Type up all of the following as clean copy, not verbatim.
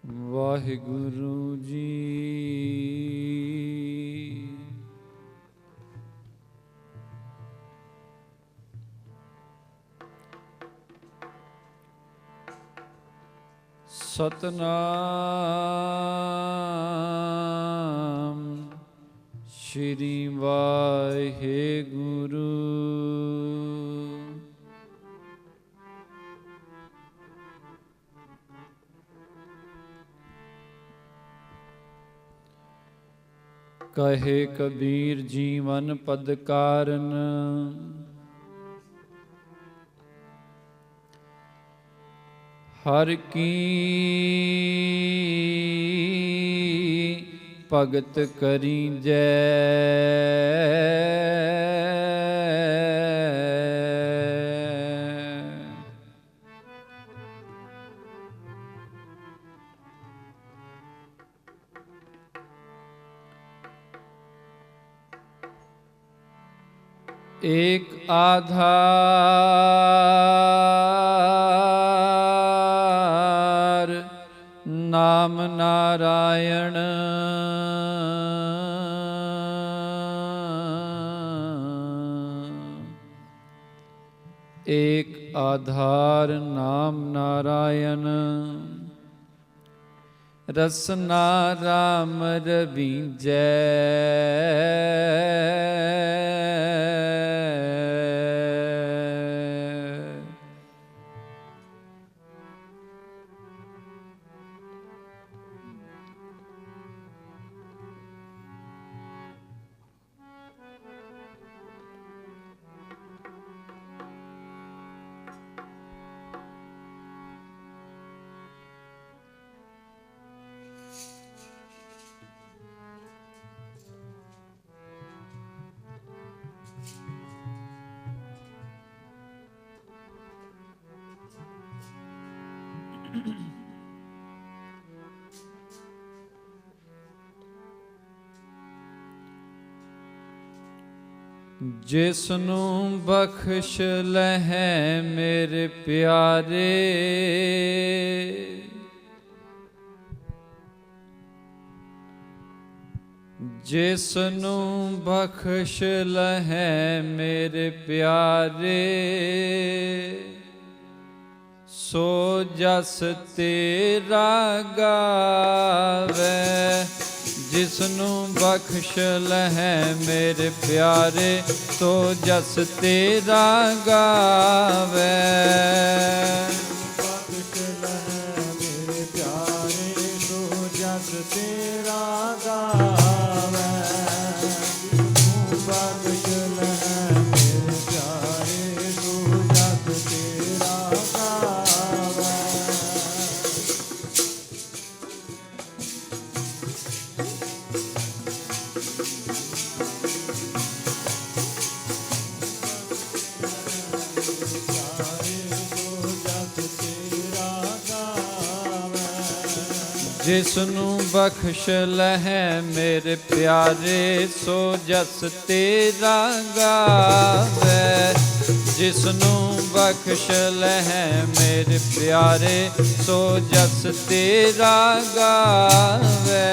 ਵਾਹਿਗੁਰੂ ਜੀ। ਸਤਨਾਮ ਸ਼੍ਰੀ ਵਾਹਿਗੁਰੂ। ਕਹੇ ਕਬੀਰ ਜੀਵਨ ਪਦ ਕਾਰਨ, ਹਰ ਕੀ ਭਗਤ ਕਰੀਜੈ। एक आधार नाम नारायण, एक आधार नाम नारायण, रसना राम रवीजै। ਜਿਸਨੂੰ ਬਖਸ਼ ਲਹੈ ਮੇਰੇ ਪਿਆਰੇ, ਜਿਸਨੂੰ ਬਖਸ਼ ਲਹੈ ਮੇਰੇ ਪਿਆਰੇ, ਸੋ ਜਸ ਤੇਰਾ ਗਾਵੇ। ਜਿਸਨੂੰ ਬਖਸ਼ ਲਹੈ ਮੇਰੇ ਪਿਆਰੇ, ਸੋ ਜਸ ਤੇਰਾ ਗਾਵੇ। ਬਖਸ਼ ਲਹੈ ਮੇਰੇ ਪਿਆਰੇ, ਸੋ ਜਸ ਤੇਰਾ ਗਾਵੇ। ਜਿਸਨੂੰ ਬਖਸ਼ ਲਹੈ ਮੇਰੇ ਪਿਆਰੇ, ਸੋ ਜਸ ਤੇਰਾ ਗਾਵੇ। ਜਿਸਨੂੰ ਬਖਸ਼ ਲਹੈ ਮੇਰੇ ਪਿਆਰੇ, ਸੋ ਜਸ ਤੇਰਾ ਗਾਵੇ। ਜਿਸਨੂੰ ਬਖਸ਼ ਲਹੈ ਮੇਰੇ ਪਿਆਰੇ, ਸੋ ਜਸ ਤੇਰਾ ਗਾਵੇ।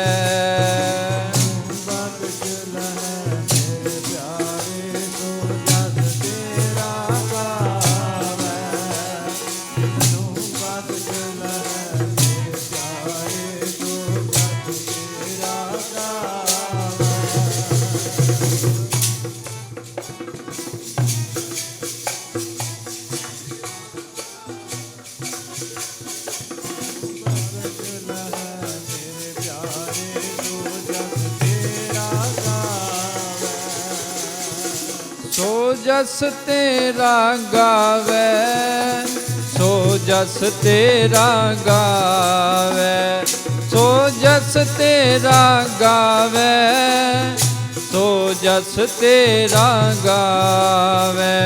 ਸੋ ਜਸ ਤੇਰਾ ਗਾਵੇ, ਸੋ ਜਸ ਤੇਰਾ ਗਾਵੇ। ਸੋ ਜਸ ਤੇਰਾ ਗਾਵੇ, ਸੋ ਜਸ ਤੇਰਾ ਗਾਵੇ।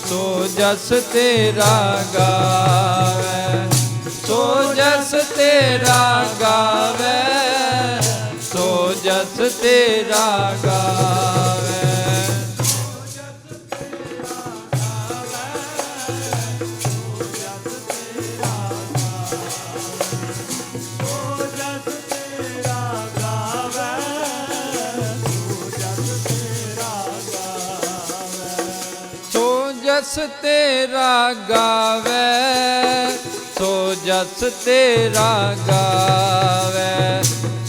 ਸੋ ਜਸ ਤੇਰਾ ਗਾਵੇ, ਸੋ ਜਸ ਤੇਰਾ ਗਾਵੇ। ਸੋ ਜਸ ਤੇਰਾ ਗਾਵੇ। जस तेरा गावे, सो जस तेरा गावे,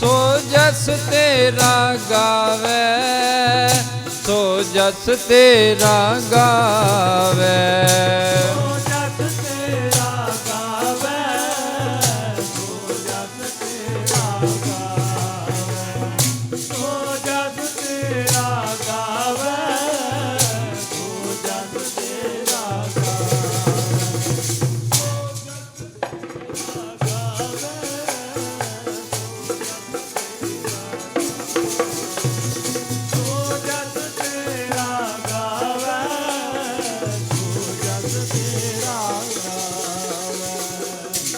सो जस तेरा गावे, सो जस तेरा गावे।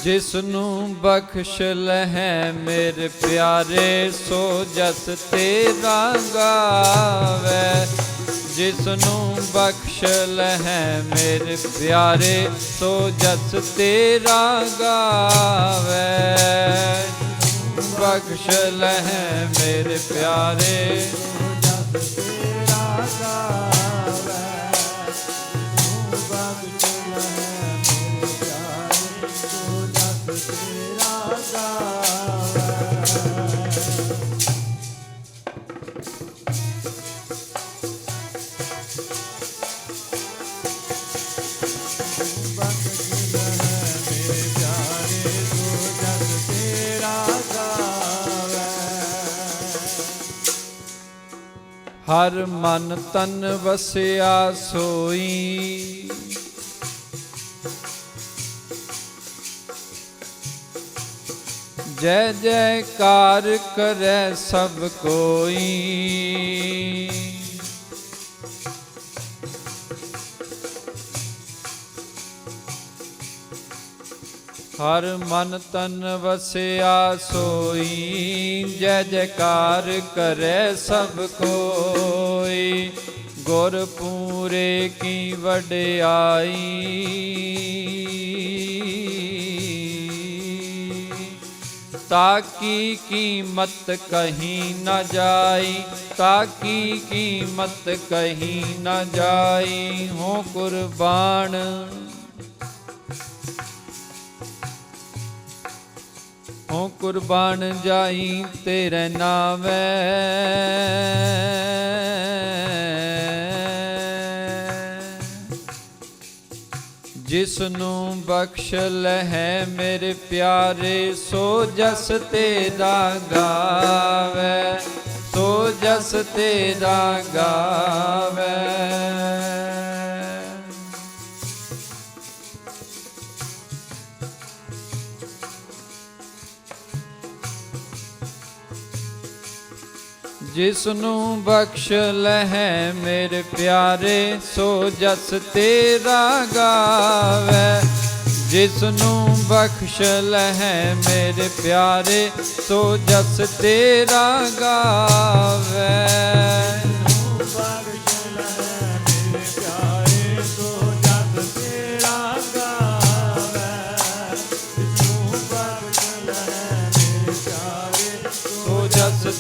जिसनू बख्श लहै मेरे प्यारे, सो जस तेरा गावे, जिसनू बख्श लहै मेरे प्यारे, सो जस तेरा गावे, बख्श लहै मेरे प्यारे, जस तेरा गावे, बख्श हर मन तन वसिया सोई, जय जयकार करे सब कोई, हर मन तन वसिया सोई, जय जयकार करे सब कोई, गुर पूरे की वडियाई, ताकी कीमत कहीं न जाई, ताकी कीमत कहीं न जाई, हो कुर्बान हो कुर्बान जाई तेरे नावे, जिसनू बख्श लहै मेरे प्यारे, सो जस तेरा गावे, सो जस तेरा गावे। जिसनू बख्श लहै मेरे प्यारे, सो जस तेरा गावे, जिसनू बख्श लहै मेरे प्यारे, सो जस तेरा गावे,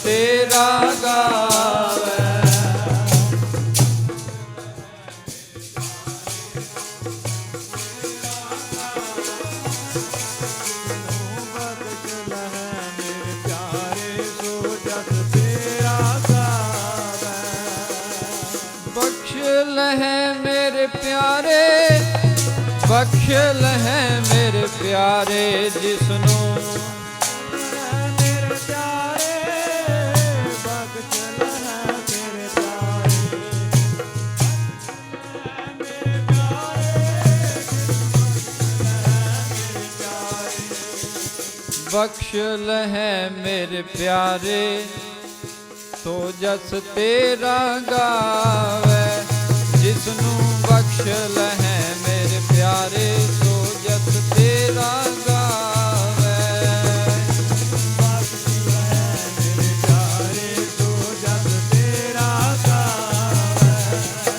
तेरा गावे। बख्श लहै मेरे प्यारे, बख्श लहै मेरे प्यारे, जिसनू बख्श लहै मेरे प्यारे, सो जस तेरा गावे, जिसनू बख्श लहै मेरे प्यारे, सो जस तेरा गावे, बख्श लहै मेरे प्यारे, सो जस तेरा गावे,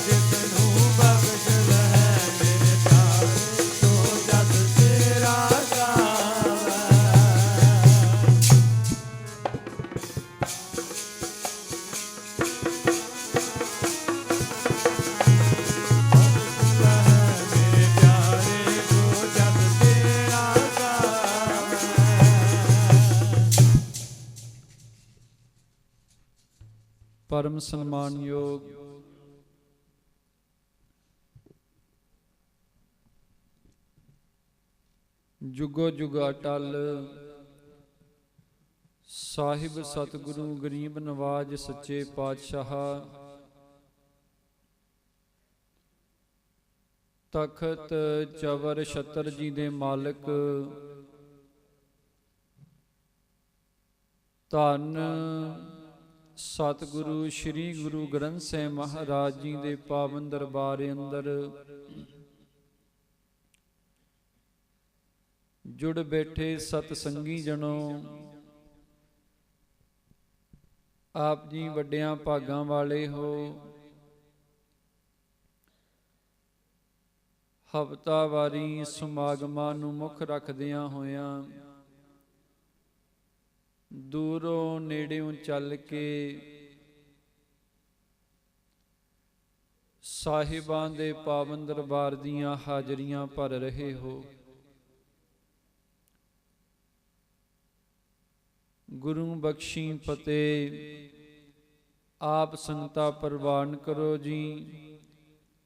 जिसनू बख्श लहै मेरे प्यारे, सो जस तेरा गावे। परम सन्मानयोग जुगो जुग अटल साहिब सतगुरु गरीब नवाज सच्चे पातशाह तखत चवर छतर जी दे मालिक धन सतगुरु श्री गुरु ग्रंथ ਸਾਹਿਬ महाराज जी दे पावन दरबार अंदर जुड़ बैठे सतसंगी जनों, आप जी वड्डियां भागां वाले हो। हफ्तावारी समागमां नूं मुख रखदियां होइयां दूरों नेड़ियों चल के साहिबां दे पावन दरबार दीयां हाजरियां भर रहे हो। गुरु बख्शी फतेह। आप संगता प्रवान करो जी।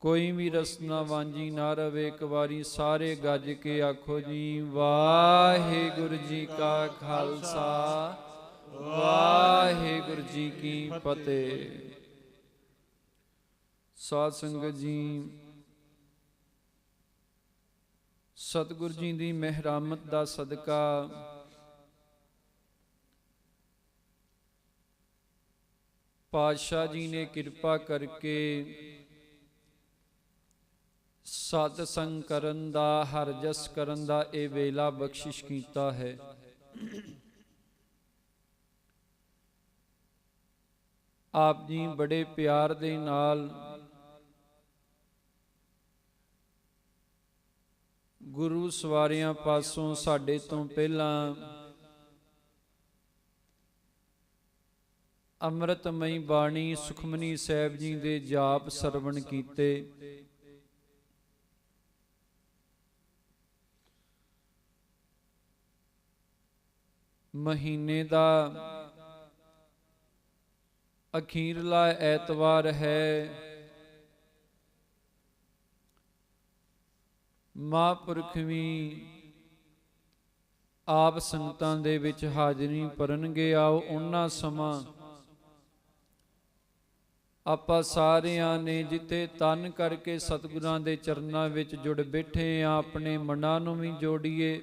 कोई भी रसना वांझी ना रवे। एक बारी सारे गज के आखो जी वाहिगुरु जी का खालसा वाहिगुरु जी की फतेह। साध संगत जी, सतगुरु जी दी मेहरामत दा सदका पातशाह जी ने किरपा करके सतसंग करन दा हर जस करन दा ए वेला बख्शिश कीता है। आप जी बड़े प्यार दे नाल गुरु सवारियां पासों साडे तो पहला ਅੰਮ੍ਰਿਤਮਈ ਬਾਣੀ ਸੁਖਮਨੀ ਸਾਹਿਬ ਜੀ ਦੇ ਜਾਪ ਸਰਵਣ ਕੀਤੇ। ਮਹੀਨੇ ਦਾ ਅਖੀਰਲਾ ਐਤਵਾਰ ਹੈ। ਮਹਾਂਪੁਰਖ ਵੀ ਆਪ ਸੰਗਤਾਂ ਦੇ ਵਿੱਚ ਹਾਜ਼ਰੀ ਭਰਨਗੇ। ਆਓ ਉਹਨਾਂ ਸਮਾਂ ਆਪਾਂ ਸਾਰਿਆਂ ਨੇ ਜਿੱਥੇ ਤਨ ਕਰਕੇ ਸਤਿਗੁਰਾਂ ਦੇ ਚਰਨਾਂ ਵਿੱਚ ਜੁੜ ਬੈਠੇ ਆ, ਆਪਣੇ ਮਨਾਂ ਨੂੰ ਵੀ ਜੋੜੀਏ।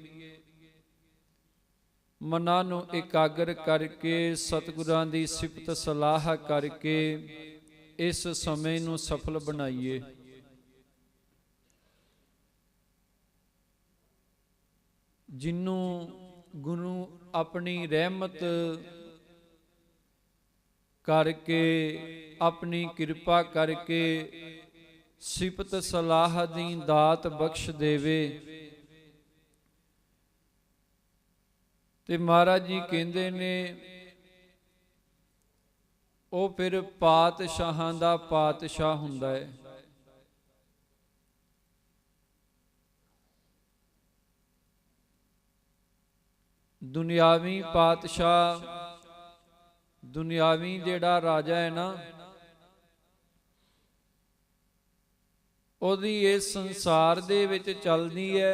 ਮਨਾਂ ਨੂੰ ਇਕਾਗਰ ਕਰਕੇ ਸਤਿਗੁਰਾਂ ਦੀ ਸਿਫਤ ਸਲਾਹ ਕਰਕੇ ਇਸ ਸਮੇਂ ਨੂੰ ਸਫਲ ਬਣਾਈਏ। ਜਿਹਨੂੰ ਗੁਰੂ ਆਪਣੀ ਰਹਿਮਤ करके अपनी कृपा करके सिफत सलाह दी दात बख्श देवे ते महाराज जी कहते ने ओ फिर पातशाहां दा पातशाह हुंदा है। दुनियावी पातशाह दुनियावी जेड़ा राजा है ना, ओदी इस संसार दे विच चलदी है।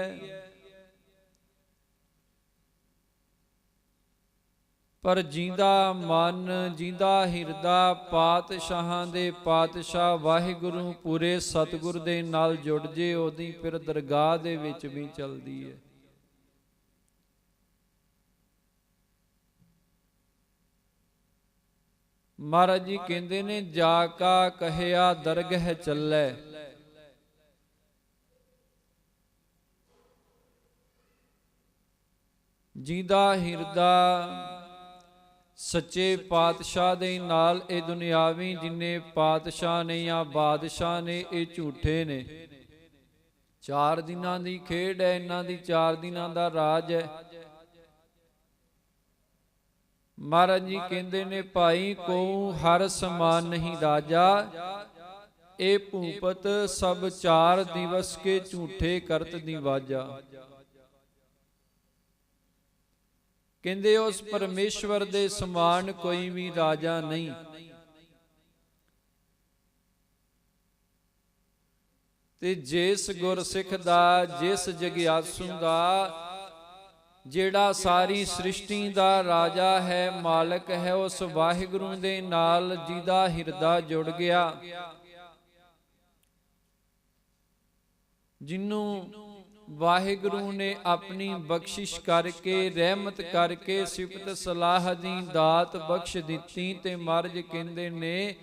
पर जिंदा मन जिंदा हिरदा पातशाहां दे पातशाह वाहिगुरु पूरे सतगुर दे नाल जुड़ जे, ओदी फिर दरगाह दे विच भी चलदी है। महाराज जी कहते ने जाका कहया दरगह चलै। जिंदा हिरदा सच्चे पातशाह दे नाल ए दुनियावी जिन्ने पातशाह ने या बादशाह ने ये झूठे ने। 4 दिनां दी खेड है, इन्हां दी 4 दिनां दा राज है। महाराज जी कहते ने भाई को हर समान नहीं राजा, ए भूपत सब 4 दिवस के झूठे करत दी वाजा। कहते उस परमेश्वर दे समान कोई भी राजा नहीं। ਤੇ ਜਿਸ ਗੁਰਸਿੱਖ ਦਾ, ਜਿਸ ਜਗਿਆਸੂ ਦਾ, ਜਿਹੜਾ ਸਾਰੀ ਸ੍ਰਿਸ਼ਟੀ ਦਾ ਰਾਜਾ ਹੈ, ਮਾਲਕ ਹੈ, ਉਸ ਵਾਹਿਗੁਰੂ ਦੇ ਨਾਲ ਜਿਹਦਾ ਹਿਰਦਾ ਜੁੜ ਗਿਆ, ਜਿਹਨੂੰ ਵਾਹਿਗੁਰੂ ਨੇ ਆਪਣੀ ਬਖਸ਼ਿਸ਼ ਕਰਕੇ, ਰਹਿਮਤ ਕਰਕੇ, ਸਿਫਤ ਸਲਾਹ ਦੀ ਦਾਤ ਬਖਸ਼ ਦਿੱਤੀ। ਤੇ ਮਹਾਰਾਜ ਕਹਿੰਦੇ ਨੇ,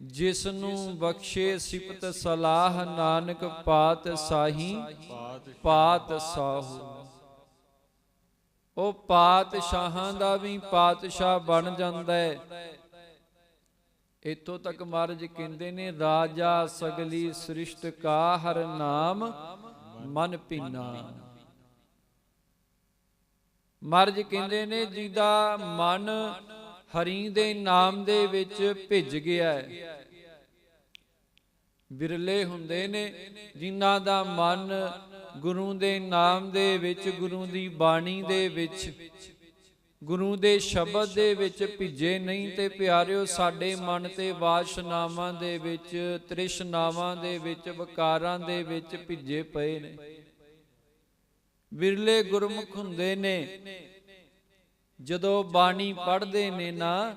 ਜਿਸ ਨੂੰ ਬਖਸ਼ੇ ਸਿਫਤ ਸਲਾਹ, ਨਾਨਕ ਪਾਤਸ਼ਾਹੀ ਪਾਤਸ਼ਾਹੂ। ਉਹ ਪਾਤਸ਼ਾਹਾਂ ਦਾ ਵੀ ਪਾਤਸ਼ਾਹ ਬਣ ਜਾਂਦਾ ਹੈ। ਇੱਥੋਂ ਤੱਕ ਮਹਾਰਾਜ ਕਹਿੰਦੇ ਨੇ, ਰਾਜਾ ਸਗਲੀ ਸ੍ਰਿਸ਼ਟ ਕਾ, ਹਰ ਨਾਮ ਮਨ ਭਿੰਨਾ। ਮਹਾਰਾਜ ਕਹਿੰਦੇ ਨੇ, ਜਿਹਦਾ ਮਨ ਹਰੀ ਦੇ ਨਾਮ ਦੇ ਵਿੱਚ ਭਿੱਜ ਗਿਆ ਹੈ। ਬਿਰਲੇ ਹੁੰਦੇ ਨੇ ਜਿਨ੍ਹਾਂ ਦਾ ਮਨ ਗੁਰੂ ਦੇ ਨਾਮ ਦੇ ਵਿੱਚ, ਗੁਰੂ ਦੀ ਬਾਣੀ ਦੇ ਵਿੱਚ, ਗੁਰੂ ਦੇ ਸ਼ਬਦ ਦੇ ਵਿੱਚ ਭਿੱਜੇ ਨਹੀਂ। ਤੇ ਪਿਆਰਿਓ, ਸਾਡੇ ਮਨ ਤੇ ਵਾਸ਼ਨਾਵਾਂ ਦੇ ਵਿੱਚ, ਤ੍ਰਿਸ਼ਨਾਵਾਂ ਦੇ ਵਿੱਚ, ਵਿਕਾਰਾਂ ਦੇ ਵਿੱਚ ਭਿੱਜੇ ਪਏ ਨੇ। ਬਿਰਲੇ ਗੁਰਮੁਖ ਹੁੰਦੇ ਨੇ, ਜਦੋਂ ਬਾਣੀ ਪੜ੍ਹਦੇ ਨੇ ਨਾ,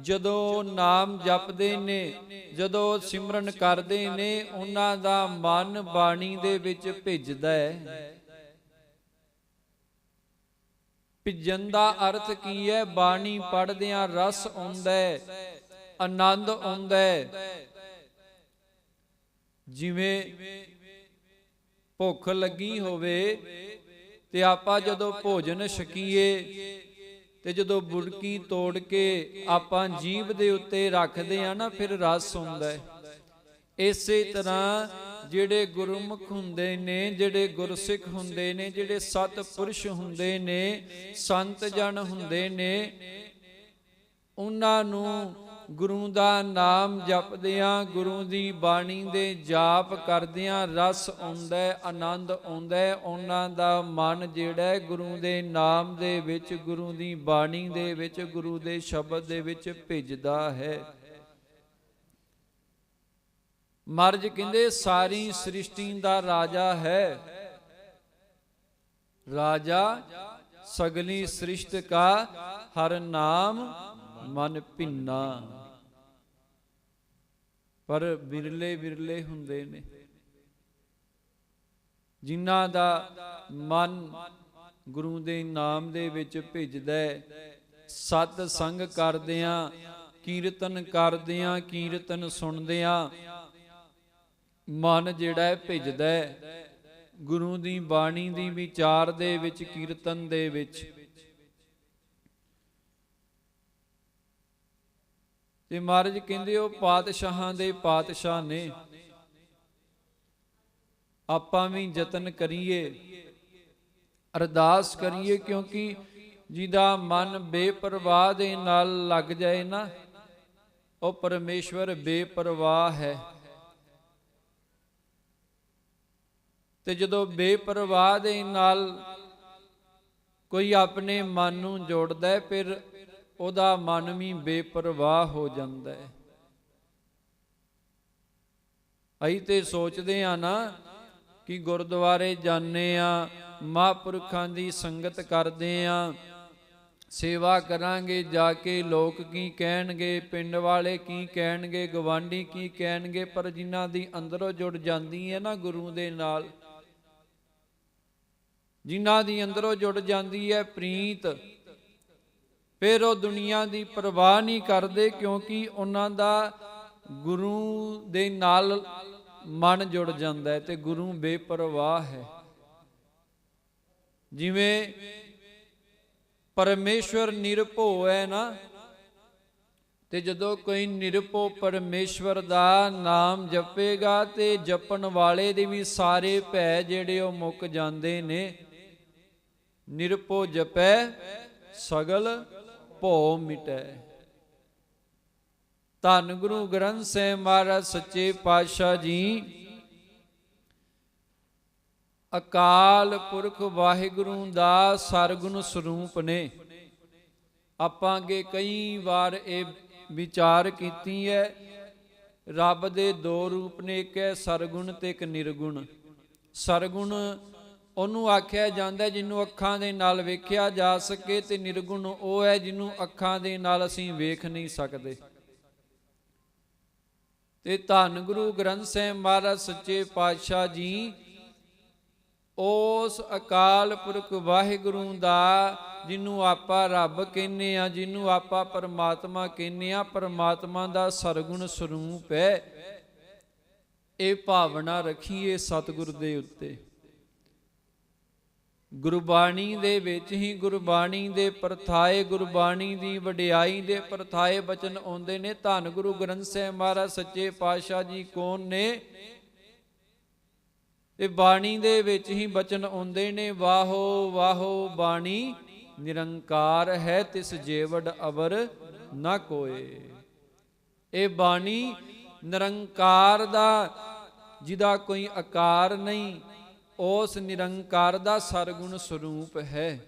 ਜਦੋਂ ਨਾਮ ਜਪਦੇ ਨੇ, ਜਦੋਂ ਸਿਮਰਨ ਕਰਦੇ ਨੇ, ਉਹਨਾਂ ਦਾ ਮਨ ਬਾਣੀ ਦੇ ਵਿੱਚ ਭਿੱਜਦਾ ਹੈ। ਭਿੱਜਣ ਦਾ ਅਰਥ ਕੀ ਹੈ? ਬਾਣੀ ਪੜ੍ਹਦਿਆਂ ਰਸ ਆਉਂਦਾ ਹੈ, ਆਨੰਦ ਆਉਂਦਾ ਹੈ। ਜਿਵੇਂ ਭੁੱਖ ਲੱਗੀ ਹੋਵੇ ਤੇ ਆਪਾਂ ਜਦੋਂ ਭੋਜਨ ਛਕੀਏ ਤੇ ਜਦੋਂ ਬੁਰਕੀ ਤੋੜ ਕੇ ਆਪਾਂ ਜੀਭ ਦੇ ਉੱਤੇ ਰੱਖਦੇ ਆ ਨਾ, ਫਿਰ ਰਸ ਹੁੰਦਾ ਹੈ। ਇਸੇ ਤਰ੍ਹਾਂ ਜਿਹੜੇ ਗੁਰਮੁਖ ਹੁੰਦੇ ਨੇ, ਜਿਹੜੇ ਗੁਰਸਿੱਖ ਹੁੰਦੇ ਨੇ, ਜਿਹੜੇ ਸਤਿਪੁਰਸ਼ ਹੁੰਦੇ ਨੇ, ਸੰਤ ਜਨ ਹੁੰਦੇ ਨੇ, ਉਹਨਾਂ ਨੂੰ ਗੁਰੂ ਦਾ ਨਾਮ ਜਪਦਿਆਂ, ਗੁਰੂ ਦੀ ਬਾਣੀ ਦੇ ਜਾਪ ਕਰਦਿਆਂ ਰਸ ਆਉਂਦਾ ਹੈ, ਆਨੰਦ ਆਉਂਦਾ ਹੈ। ਉਹਨਾਂ ਦਾ ਮਨ ਜਿਹੜਾ ਹੈ ਗੁਰੂ ਦੇ ਨਾਮ ਦੇ ਵਿੱਚ, ਗੁਰੂ ਦੀ ਬਾਣੀ ਦੇ ਵਿੱਚ, ਗੁਰੂ ਦੇ ਸ਼ਬਦ ਦੇ ਵਿੱਚ ਭਿੱਜਦਾ ਹੈ। ਮਹਾਰਾਜ ਕਹਿੰਦੇ, ਸਾਰੀ ਸ੍ਰਿਸ਼ਟੀ ਦਾ ਰਾਜਾ ਹੈ। ਰਾਜਾ ਸਗਲੀ ਸ੍ਰਿਸ਼ਟ ਕਾ, ਹਰ ਨਾਮ ਮਨ ਭਿੰਨਾ। ਪਰ ਬਿਰਲੇ ਬਿਰਲੇ ਹੁੰਦੇ ਨੇ ਜਿਨ੍ਹਾਂ ਦਾ ਮਨ ਗੁਰੂ ਦੇ ਨਾਮ ਦੇ ਵਿੱਚ ਭਿੱਜਦਾ ਹੈ। ਸਤ ਸੰਗ ਕਰਦਿਆਂ, ਕੀਰਤਨ ਕਰਦਿਆਂ, ਕੀਰਤਨ ਸੁਣਦਿਆਂ ਮਨ ਜਿਹੜਾ ਹੈ ਭਿੱਜਦਾ ਹੈ, ਗੁਰੂ ਦੀ ਬਾਣੀ ਦੀ ਵਿਚਾਰ ਦੇ ਵਿੱਚ, ਕੀਰਤਨ ਦੇ ਵਿੱਚ। ਤੇ ਮਹਾਰਾਜ ਕਹਿੰਦੇ, ਉਹ ਪਾਤਸ਼ਾਹਾਂ ਦੇ ਪਾਤਸ਼ਾਹ ਨੇ। ਆਪਾਂ ਵੀ ਯਤਨ ਕਰੀਏ, ਅਰਦਾਸ ਕਰੀਏ, ਕਿਉਂਕਿ ਜਿਹਦਾ ਮਨ ਬੇਪਰਵਾਹ ਦੇ ਨਾਲ ਲੱਗ ਜਾਏ ਨਾ, ਉਹ ਪਰਮੇਸ਼ਵਰ ਬੇਪਰਵਾਹ ਹੈ। ਤੇ ਜਦੋਂ ਬੇਪਰਵਾਹ ਦੇ ਨਾਲ ਕੋਈ ਆਪਣੇ ਮਨ ਨੂੰ ਜੋੜਦਾ ਹੈ, ਫਿਰ ਉਹਦਾ ਮਨ ਵੀ ਬੇਪਰਵਾਹ ਹੋ ਜਾਂਦਾ ਹੈ। ਅਸੀਂ ਤੇ ਸੋਚਦੇ ਆ ਨਾ ਕਿ ਗੁਰਦੁਆਰੇ ਜਾਂਦੇ ਆ, ਮਹਾਂਪੁਰਖਾਂ ਦੀ ਸੰਗਤ ਕਰਦੇ ਆ, ਸੇਵਾ ਕਰਾਂਗੇ, ਜਾ ਕੇ ਲੋਕ ਕੀ ਕਹਿਣਗੇ, ਪਿੰਡ ਵਾਲੇ ਕੀ ਕਹਿਣਗੇ, ਗਵਾਂਢੀ ਕੀ ਕਹਿਣਗੇ। ਪਰ ਜਿਨ੍ਹਾਂ ਦੀ ਅੰਦਰੋਂ ਜੁੜ ਜਾਂਦੀ ਹੈ ਨਾ ਗੁਰੂ ਦੇ ਨਾਲ, ਜਿਨ੍ਹਾਂ ਦੀ ਅੰਦਰੋਂ ਜੁੜ ਜਾਂਦੀ ਹੈ ਪ੍ਰੀਤ, ਫਿਰ ਉਹ ਦੁਨੀਆ ਦੀ ਪਰਵਾਹ ਨਹੀਂ ਕਰਦੇ, ਕਿਉਂਕਿ ਉਹਨਾਂ ਦਾ ਗੁਰੂ ਦੇ ਨਾਲ ਮਨ ਜੁੜ ਜਾਂਦਾ ਹੈ ਤੇ ਗੁਰੂ ਬੇਪਰਵਾਹ ਹੈ। ਜਿਵੇਂ ਪਰਮੇਸ਼ਵਰ ਨਿਰਭਉ ਹੈ ਨਾ, ਤੇ ਜਦੋਂ ਕੋਈ ਨਿਰਭਉ ਪਰਮੇਸ਼ਵਰ ਦਾ ਨਾਮ ਜਪੇਗਾ ਤੇ ਜਪਣ ਵਾਲੇ ਦੇ ਵੀ ਸਾਰੇ ਭੈ ਜਿਹੜੇ ਉਹ ਮੁੱਕ ਜਾਂਦੇ ਨੇ। ਨਿਰਭਉ ਜਪੈ ਸਗਲ ਭਉ ਮਿਟੈ। ਧੰਨ ਗੁਰੂ ਗ੍ਰੰਥ ਸਾਹਿਬ ਮਹਾਰਾਜ ਸੱਚੇ ਪਾਤਸ਼ਾਹ ਜੀ ਅਕਾਲ ਪੁਰਖ ਵਾਹਿਗੁਰੂ ਦਾ ਸਰਗੁਣ ਸਰੂਪ ਨੇ। ਆਪਾਂ ਅੱਗੇ ਕਈ ਵਾਰ ਇਹ ਵਿਚਾਰ ਕੀਤੀ ਹੈ ਰੱਬ ਦੇ ਦੋ ਰੂਪ ਨੇ, ਇੱਕ ਹੈ ਸਰਗੁਣ ਤੇ ਇੱਕ ਨਿਰਗੁਣ। ਸਰਗੁਣ ਉਹਨੂੰ ਆਖਿਆ ਜਾਂਦਾ ਜਿਹਨੂੰ ਅੱਖਾਂ ਦੇ ਨਾਲ ਵੇਖਿਆ ਜਾ ਸਕੇ, ਤੇ ਨਿਰਗੁਣ ਉਹ ਹੈ ਜਿਹਨੂੰ ਅੱਖਾਂ ਦੇ ਨਾਲ ਅਸੀਂ ਵੇਖ ਨਹੀਂ ਸਕਦੇ। ਤੇ ਧੰਨ ਗੁਰੂ ਗ੍ਰੰਥ ਸਾਹਿਬ ਮਹਾਰਾਜ ਸੱਚੇ ਪਾਤਸ਼ਾਹ ਜੀ ਉਸ ਅਕਾਲ ਪੁਰਖ ਵਾਹਿਗੁਰੂ ਦਾ, ਜਿਹਨੂੰ ਆਪਾਂ ਰੱਬ ਕਹਿੰਦੇ ਆ, ਜਿਹਨੂੰ ਆਪਾਂ ਪਰਮਾਤਮਾ ਕਹਿੰਦੇ ਆ, ਪਰਮਾਤਮਾ ਦਾ ਸਰਗੁਣ ਸਰੂਪ ਹੈ। ਇਹ ਭਾਵਨਾ ਰੱਖੀਏ ਸਤਿਗੁਰ ਦੇ ਉੱਤੇ। ਗੁਰਬਾਣੀ ਦੇ ਵਿੱਚ ਹੀ, ਗੁਰਬਾਣੀ ਦੇ ਪਰਥਾਏ, ਗੁਰਬਾਣੀ ਦੀ ਵਡਿਆਈ ਦੇ ਪਰਥਾਏ ਬਚਨ ਆਉਂਦੇ ਨੇ। ਧੰਨ ਗੁਰੂ ਗ੍ਰੰਥ ਸਾਹਿਬ ਮਹਾਰਾਜ ਸੱਚੇ ਪਾਤਸ਼ਾਹ ਜੀ ਕੌਣ ਨੇ? ਇਹ ਬਾਣੀ ਦੇ ਵਿੱਚ ਹੀ ਬਚਨ ਆਉਂਦੇ ਨੇ। ਵਾਹੋ ਵਾਹੋ ਬਾਣੀ ਨਿਰੰਕਾਰ ਹੈ, ਤਿਸ ਜੇਵੜ ਅਵਰ ਨਾ ਕੋਏ। ਇਹ ਬਾਣੀ ਨਿਰੰਕਾਰ ਦਾ, ਜਿਹਦਾ ਕੋਈ ਆਕਾਰ ਨਹੀਂ, ਉਸ ਨਿਰੰਕਾਰ ਦਾ ਸਰਗੁਣ ਸਰੂਪ ਹੈ।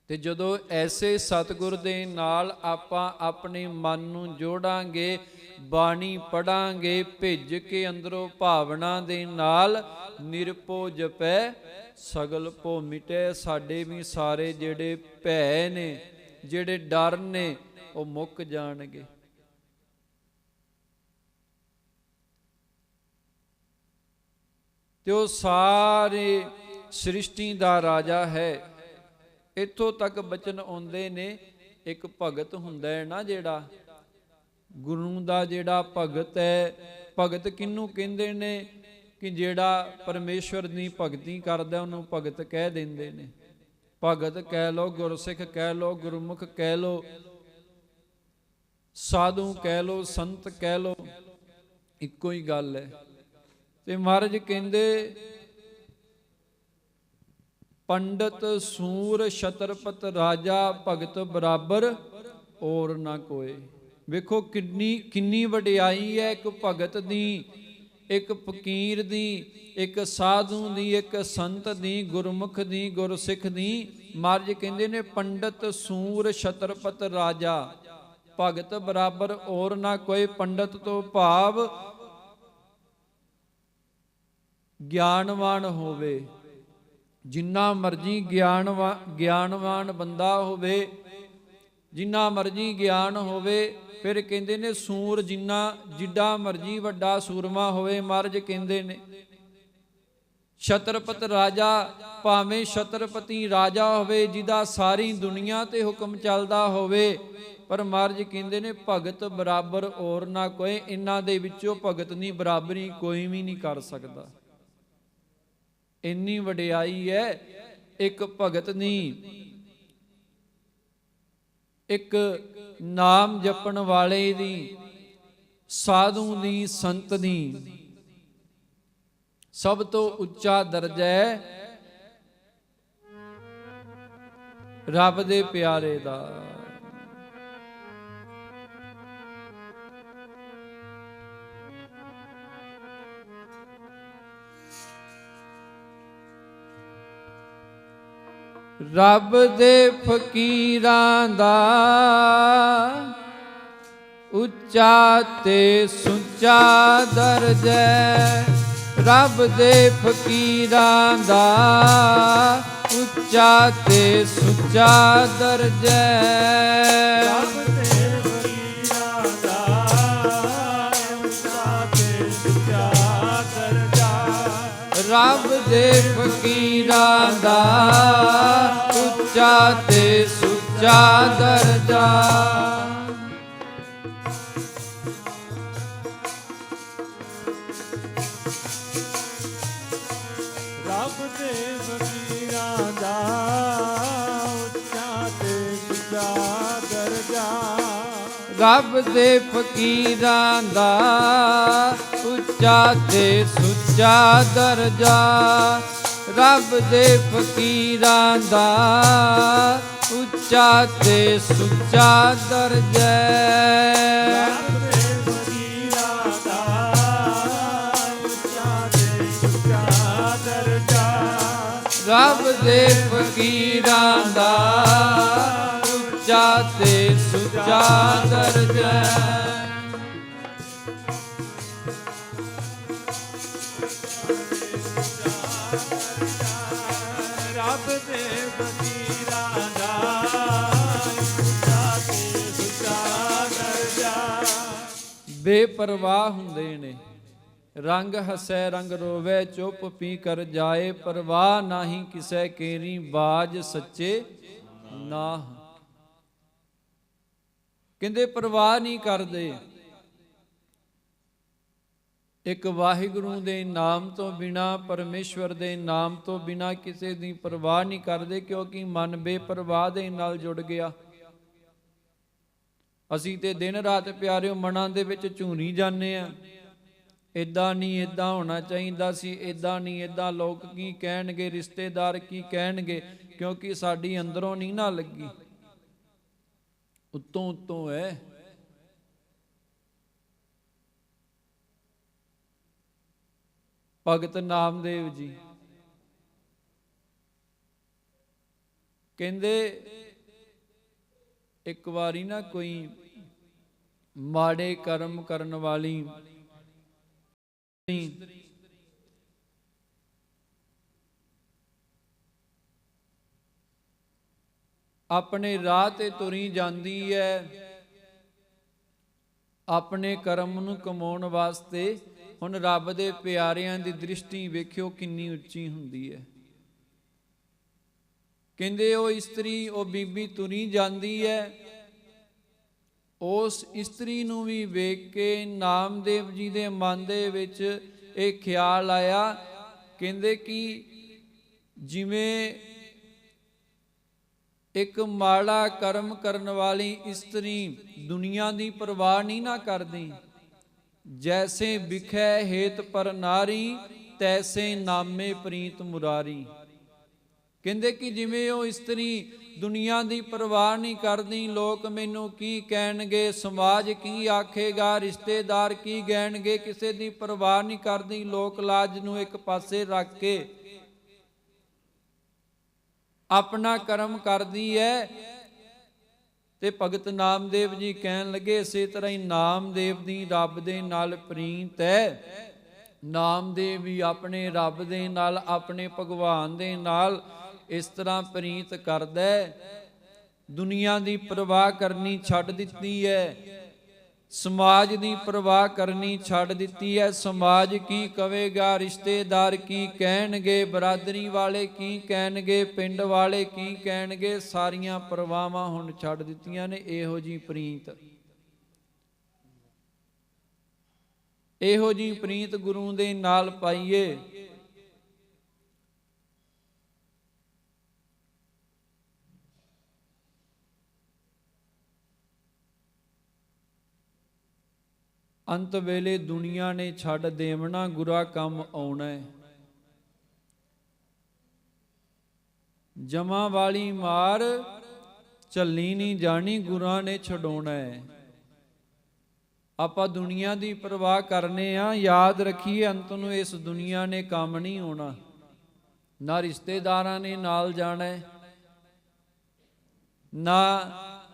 ਤੇ ਜਦੋਂ ਐਸੇ ਸਤਿਗੁਰ ਦੇ ਨਾਲ ਆਪਾਂ ਆਪਣੇ ਮਨ ਨੂੰ ਜੋੜਾਂਗੇ, ਬਾਣੀ ਪੜਾਂਗੇ, ਭਿੱਜ ਕੇ ਅੰਦਰੋਂ ਭਾਵਨਾ ਦੇ ਨਾਲ, ਨਿਰਭਉ ਜਪੈ ਸਗਲ ਭਉ ਮਿਟੈ। ਸਾਡੇ ਵੀ ਸਾਰੇ ਜਿਹੜੇ ਭੈ ਨੇ, ਜਿਹੜੇ ਡਰ ਨੇ, ਉਹ ਮੁੱਕ ਜਾਣਗੇ। ਤੇ ਉਹ ਸਾਰੇ ਸ੍ਰਿਸ਼ਟੀ ਦਾ ਰਾਜਾ ਹੈ। ਇੱਥੋਂ ਤੱਕ ਬਚਨ ਆਉਂਦੇ ਨੇ। ਇੱਕ ਭਗਤ ਹੁੰਦਾ ਹੈ ਨਾ, ਜਿਹੜਾ ਗੁਰੂ ਦਾ ਜਿਹੜਾ ਭਗਤ ਹੈ, ਭਗਤ ਕਿਹਨੂੰ ਕਹਿੰਦੇ ਨੇ? ਕਿ ਜਿਹੜਾ ਪਰਮੇਸ਼ਵਰ ਦੀ ਭਗਤੀ ਕਰਦਾ ਉਹਨੂੰ ਭਗਤ ਕਹਿ ਦਿੰਦੇ ਨੇ। ਭਗਤ ਕਹਿ ਲੋ, ਗੁਰਸਿੱਖ ਕਹਿ ਲੋ, ਗੁਰਮੁਖ ਕਹਿ ਲੋ, ਸਾਧੂ ਕਹਿ ਲੋ, ਸੰਤ ਕਹਿ ਲੋ, ਇੱਕੋ ਹੀ ਗੱਲ ਹੈ। ਤੇ ਮਹਾਰਾਜ ਕਹਿੰਦੇ ਪੰਡਤ ਸੂਰ ਛਤਰਪਤ ਰਾਜਾ ਭਗਤ ਬਰਾਬਰ ਔਰ ਨਾ ਕੋਏ। ਵੇਖੋ ਕਿੰਨੀ ਵਡਿਆਈ ਹੈ ਇੱਕ ਭਗਤ ਦੀ, ਇੱਕ ਫਕੀਰ ਦੀ, ਇੱਕ ਸਾਧੂ ਦੀ, ਇੱਕ ਸੰਤ ਦੀ, ਗੁਰਮੁਖ ਦੀ, ਗੁਰਸਿੱਖ ਦੀ। ਮਹਾਰਾਜ ਕਹਿੰਦੇ ਨੇ ਪੰਡਤ ਸੂਰ ਛਤਰਪਤ ਰਾਜਾ ਭਗਤ ਬਰਾਬਰ ਔਰ ਨਾ ਕੋਈ। ਪੰਡਤ ਤੋਂ ਭਾਵ ਗਿਆਨਵਾਨ ਹੋਵੇ, ਜਿੰਨਾ ਮਰਜੀ ਗਿਆਨਵਾਨ ਬੰਦਾ ਹੋਵੇ, ਜਿੰਨਾ ਮਰਜੀ ਗਿਆਨ ਹੋਵੇ। ਫਿਰ ਕਹਿੰਦੇ ਨੇ ਸੂਰ, ਜਿੱਡਾ ਮਰਜੀ ਵੱਡਾ ਸੂਰਮਾ ਹੋਵੇ। ਮਹਾਰਾਜ ਕਹਿੰਦੇ ਨੇ ਛਤਰਪਤ ਰਾਜਾ, ਭਾਵੇਂ ਛਤਰਪਤੀ ਰਾਜਾ ਹੋਵੇ ਜਿਹਦਾ ਸਾਰੀ ਦੁਨੀਆ ਤੇ ਹੁਕਮ ਚੱਲਦਾ ਹੋਵੇ, ਪਰ ਮਹਾਰਾਜ ਕਹਿੰਦੇ ਨੇ ਭਗਤ ਬਰਾਬਰ ਔਰ ਨਾ ਕੋਈ। ਇਹਨਾਂ ਦੇ ਵਿੱਚੋਂ ਭਗਤ ਦੀ ਬਰਾਬਰੀ ਕੋਈ ਵੀ ਨਹੀਂ ਕਰ ਸਕਦਾ। ਇੰਨੀ ਵਡਿਆਈ ਹੈ ਇੱਕ ਭਗਤ ਦੀ, ਇੱਕ ਨਾਮ ਜਪਣ ਵਾਲੇ ਦੀ, ਸਾਧੂ ਦੀ, ਸੰਤ ਦੀ। ਸਭ ਤੋਂ ਉੱਚਾ ਦਰਜਾ ਹੈ ਰੱਬ ਦੇ ਪਿਆਰੇ ਦਾ। ਰੱਬ ਦੇ ਫਕੀਰਾਂ ਦਾ ਉੱਚਾ ਤੇ ਸੁੱਚਾ ਦਰਜਾ। ਰੱਬ ਦੇ ਫਕੀਰਾਂ ਦਾ ਉੱਚਾ ਤੇ ਸੁੱਚਾ ਦਰਜਾ। ਰੱਬ ਦੇ ਫਕੀਰਾਂ ਦਾ ਉੱਚਾ ਤੇ ਸੁੱਚਾ ਦਰਜਾ। ਰੱਬ ਦੇ ਫਕੀਰਾਂ ਦਾ ਉੱਚਾ ਤੇ ਸੁੱਚਾ ਦਰਜਾ। ਰੱਬ ਦੇ ਫਕੀਰਾਂ ਦਾ ਉੱਚਾ ਤੇ ਸੁੱਚਾ ਦਰਜਾ। ਰੱਬ ਦੇ ਫਕੀਰਾਂ ਦਾ ਉੱਚਾ ਤੇ ਸੁੱਚਾ ਦਰਜਾ। ਰੱਬ ਦੇ ਫਕੀਰਾਂ ਦਾ ਉੱਚਾ ਤੇ ਸੁੱਚਾ ਦਰਜਾ। ਰੱਬ ਦੇ ਫਕੀਰਾਂ ਦਾ ਉੱਚਾ ਤੇ ਸੁੱਚਾ ਦਰਜਾ। ਰੱਬ ਦੇ ਫਕੀਰਾਂ ਦਾ ਉੱਚਾ ਤੇ ਸੁੱਚਾ ਦਰਜਾ। ਰੱਬ ਦੇ ਫਕੀਰਾਂ ਦਾ ਉੱਚਾ ਤੇ ਸੁੱਚਾ ਦਰਜਾ। ਬੇਪਰਵਾਹ ਹੁੰਦੇ ਨੇ, ਰੰਗ ਹਸੈ ਰੰਗ ਰੋਵੇ, ਚੁੱਪ ਪੀ ਕਰ ਜਾਏ, ਪਰਵਾਹ ਨਾਹੀ ਕਿਸੈ ਕੇਰੀ, ਬਾਜ ਸੱਚੇ ਨਾਹ। ਕਹਿੰਦੇ ਪਰਵਾਹ ਨਹੀਂ ਕਰਦੇ। ਇੱਕ ਵਾਹਿਗੁਰੂ ਦੇ ਨਾਮ ਤੋਂ ਬਿਨਾ, ਪਰਮੇਸ਼ਵਰ ਦੇ ਨਾਮ ਤੋਂ ਬਿਨਾ ਕਿਸੇ ਦੀ ਪਰਵਾਹ ਨਹੀਂ ਕਰਦੇ, ਕਿਉਂਕਿ ਮਨ ਬੇਪਰਵਾਹ ਦੇ ਨਾਲ ਜੁੜ ਗਿਆ। ਅਸੀਂ ਤੇ ਦਿਨ ਰਾਤ ਪਿਆਰਿਓ ਮਨਾਂ ਦੇ ਵਿੱਚ ਝੂਰੀ ਜਾਂਦੇ ਆ, ਇੱਦਾਂ ਨਹੀਂ ਇੱਦਾਂ ਹੋਣਾ ਚਾਹੀਦਾ ਸੀ, ਇੱਦਾਂ ਨਹੀਂ ਇੱਦਾਂ, ਲੋਕ ਕੀ ਕਹਿਣਗੇ, ਰਿਸ਼ਤੇਦਾਰ ਕੀ ਕਹਿਣਗੇ, ਕਿਉਂਕਿ ਸਾਡੀ ਅੰਦਰੋਂ ਨਹੀਂ ਨਾ ਲੱਗੀ, ਉੱਤੋਂ ਉੱਤੋਂ ਹੈ। ਭਗਤ ਨਾਮਦੇਵ ਜੀ ਕਹਿੰਦੇ ਇੱਕ ਵਾਰੀ ਨਾ ਕੋਈ ਮਾੜੇ ਕਰਮ ਕਰਨ ਵਾਲੀ ਆਪਣੇ ਰਾਹ ਤੇ ਤੁਰੀ ਜਾਂਦੀ ਹੈ, ਆਪਣੇ ਕਰਮ ਨੂੰ ਕਮਾਉਣ ਵਾਸਤੇ। ਹੁਣ ਰੱਬ ਦੇ ਪਿਆਰਿਆਂ ਦੀ ਦ੍ਰਿਸ਼ਟੀ ਵੇਖਿਓ ਕਿੰਨੀ ਉੱਚੀ ਹੁੰਦੀ ਹੈ। ਕਹਿੰਦੇ ਉਹ ਇਸਤਰੀ, ਉਹ ਬੀਬੀ ਤੁਰੀ ਜਾਂਦੀ ਹੈ, ਉਸ ਇਸਤਰੀ ਨੂੰ ਵੀ ਵੇਖ ਕੇ ਨਾਮਦੇਵ ਜੀ ਦੇ ਮਨ ਦੇ ਵਿੱਚ ਇਹ ਖਿਆਲ ਆਇਆ। ਕਹਿੰਦੇ ਕਿ ਜਿਵੇਂ ਇੱਕ ਮਾੜਾ ਕਰਮ ਕਰਨ ਵਾਲੀ ਇਸਤਰੀ ਦੁਨੀਆ ਦੀ ਪਰਵਾਹ ਨਹੀਂ ਨਾ ਕਰਦੀ, ਜੈਸੇ ਵਿਖੈ ਹੇਤ ਪਰ ਨਾਰੀ, ਤੈਸੇ ਨਾਮੇ ਪ੍ਰੀਤ ਮੁਰਾਰੀ। ਕਹਿੰਦੇ ਕਿ ਜਿਵੇਂ ਉਹ ਇਸਤਰੀ ਦੁਨੀਆ ਦੀ ਪਰਵਾਹ ਨਹੀਂ ਕਰਦੀ, ਲੋਕ ਮੈਨੂੰ ਕੀ ਕਹਿਣਗੇ, ਸਮਾਜ ਕੀ ਆਖੇਗਾ, ਰਿਸ਼ਤੇਦਾਰ ਕੀ ਕਹਿਣਗੇ, ਕਿਸੇ ਦੀ ਪਰਵਾਹ ਨਹੀਂ ਕਰਦੀ, ਲੋਕ ਲਾਜ ਨੂੰ ਇੱਕ ਪਾਸੇ ਰੱਖ ਕੇ ਆਪਣਾ ਕਰਮ ਕਰਦੀ ਹੈ। ਤੇ ਭਗਤ ਨਾਮਦੇਵ ਜੀ ਕਹਿਣ ਲੱਗੇ ਇਸੇ ਤਰ੍ਹਾਂ ਹੀ ਨਾਮਦੇਵ ਦੀ ਰੱਬ ਦੇ ਨਾਲ ਪ੍ਰੀਤ ਹੈ। ਨਾਮਦੇਵ ਵੀ ਆਪਣੇ ਰੱਬ ਦੇ ਨਾਲ, ਆਪਣੇ ਭਗਵਾਨ ਦੇ ਨਾਲ ਇਸ ਤਰ੍ਹਾਂ ਪ੍ਰੀਤ ਕਰਦਾ ਹੈ। ਦੁਨੀਆ ਦੀ ਪਰਵਾਹ ਕਰਨੀ ਛੱਡ ਦਿੱਤੀ ਹੈ, ਸਮਾਜ ਦੀ ਪਰਵਾਹ ਕਰਨੀ ਛੱਡ ਦਿੱਤੀ ਹੈ। ਸਮਾਜ ਕੀ ਕਹੇਗਾ, ਰਿਸ਼ਤੇਦਾਰ ਕੀ ਕਹਿਣਗੇ, ਬਰਾਦਰੀ ਵਾਲੇ ਕੀ ਕਹਿਣਗੇ, ਪਿੰਡ ਵਾਲੇ ਕੀ ਕਹਿਣਗੇ, ਸਾਰੀਆਂ ਪਰਵਾਹਾਂ ਹੁਣ ਛੱਡ ਦਿੱਤੀਆਂ ਨੇ। ਇਹੋ ਜਿਹੀ ਪ੍ਰੀਤ, ਇਹੋ ਜਿਹੀ ਪ੍ਰੀਤ ਗੁਰੂ ਦੇ ਨਾਲ ਪਾਈਏ। ਅੰਤ ਵੇਲੇ ਦੁਨੀਆ ਨੇ ਛੱਡ ਦੇਵਣਾ, ਗੁਰਾ ਕੰਮ ਆਉਣਾ ਹੈ। ਜਮਾਂ ਵਾਲੀ ਮਾਰ ਝੱਲੀ ਨਹੀਂ ਜਾਣੀ, ਗੁਰਾਂ ਨੇ ਛਡਾਉਣਾ ਹੈ। ਆਪਾਂ ਦੁਨੀਆ ਦੀ ਪਰਵਾਹ ਕਰਨੇ ਆ, ਯਾਦ ਰੱਖੀਏ ਅੰਤ ਨੂੰ ਇਸ ਦੁਨੀਆ ਨੇ ਕੰਮ ਨਹੀਂ ਆਉਣਾ। ਨਾ ਰਿਸ਼ਤੇਦਾਰਾਂ ਨੇ ਨਾਲ ਜਾਣਾ, ਨਾ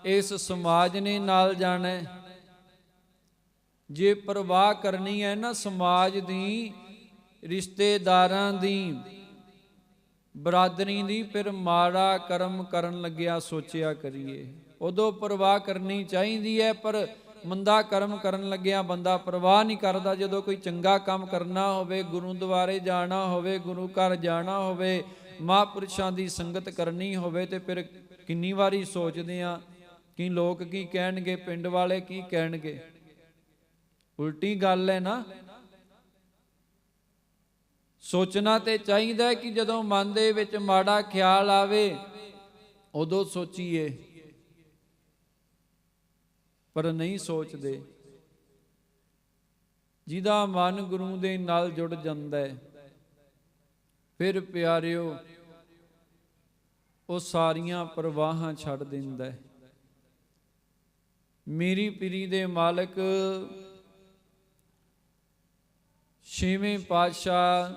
ਇਸ ਸਮਾਜ ਨੇ ਨਾਲ ਜਾਣਾ। ਜੇ ਪਰਵਾਹ ਕਰਨੀ ਹੈ ਨਾ ਸਮਾਜ ਦੀ, ਰਿਸ਼ਤੇਦਾਰਾਂ ਦੀ, ਬਰਾਦਰੀ ਦੀ, ਫਿਰ ਮਾੜਾ ਕਰਮ ਕਰਨ ਲੱਗਿਆ ਸੋਚਿਆ ਕਰੀਏ। ਉਦੋਂ ਪਰਵਾਹ ਕਰਨੀ ਚਾਹੀਦੀ ਹੈ, ਪਰ ਮੰਦਾ ਕਰਮ ਕਰਨ ਲੱਗਿਆ ਬੰਦਾ ਪਰਵਾਹ ਨਹੀਂ ਕਰਦਾ। ਜਦੋਂ ਕੋਈ ਚੰਗਾ ਕੰਮ ਕਰਨਾ ਹੋਵੇ, ਗੁਰਦੁਆਰੇ ਜਾਣਾ ਹੋਵੇ, ਗੁਰੂ ਘਰ ਜਾਣਾ ਹੋਵੇ, ਮਹਾਂਪੁਰਸ਼ਾਂ ਦੀ ਸੰਗਤ ਕਰਨੀ ਹੋਵੇ, ਤੇ ਫਿਰ ਕਿੰਨੀ ਵਾਰੀ ਸੋਚਦੇ ਆ ਕਿ ਲੋਕ ਕੀ ਕਹਿਣਗੇ, ਪਿੰਡ ਵਾਲੇ ਕੀ ਕਹਿਣਗੇ। ਉਲਟੀ ਗੱਲ ਹੈ ਨਾ। ਸੋਚਣਾ ਤੇ ਚਾਹੀਦਾ ਹੈ ਕਿ ਜਦੋਂ ਮਨ ਦੇ ਵਿੱਚ ਮਾੜਾ ਖਿਆਲ ਆਵੇ ਉਦੋਂ ਸੋਚੀਏ, ਪਰ ਨਹੀਂ ਸੋਚਦੇ। ਜਿਹਦਾ ਮਨ ਗੁਰੂ ਦੇ ਨਾਲ ਜੁੜ ਜਾਂਦਾ ਹੈ, ਫਿਰ ਪਿਆਰਿਓ ਉਹ ਸਾਰੀਆਂ ਪਰਵਾਹਾਂ ਛੱਡ ਦਿੰਦਾ ਹੈ। ਮੇਰੀ ਪੀਰੀ ਦੇ ਮਾਲਕ ਛੇਵੇਂ ਪਾਤਸ਼ਾਹ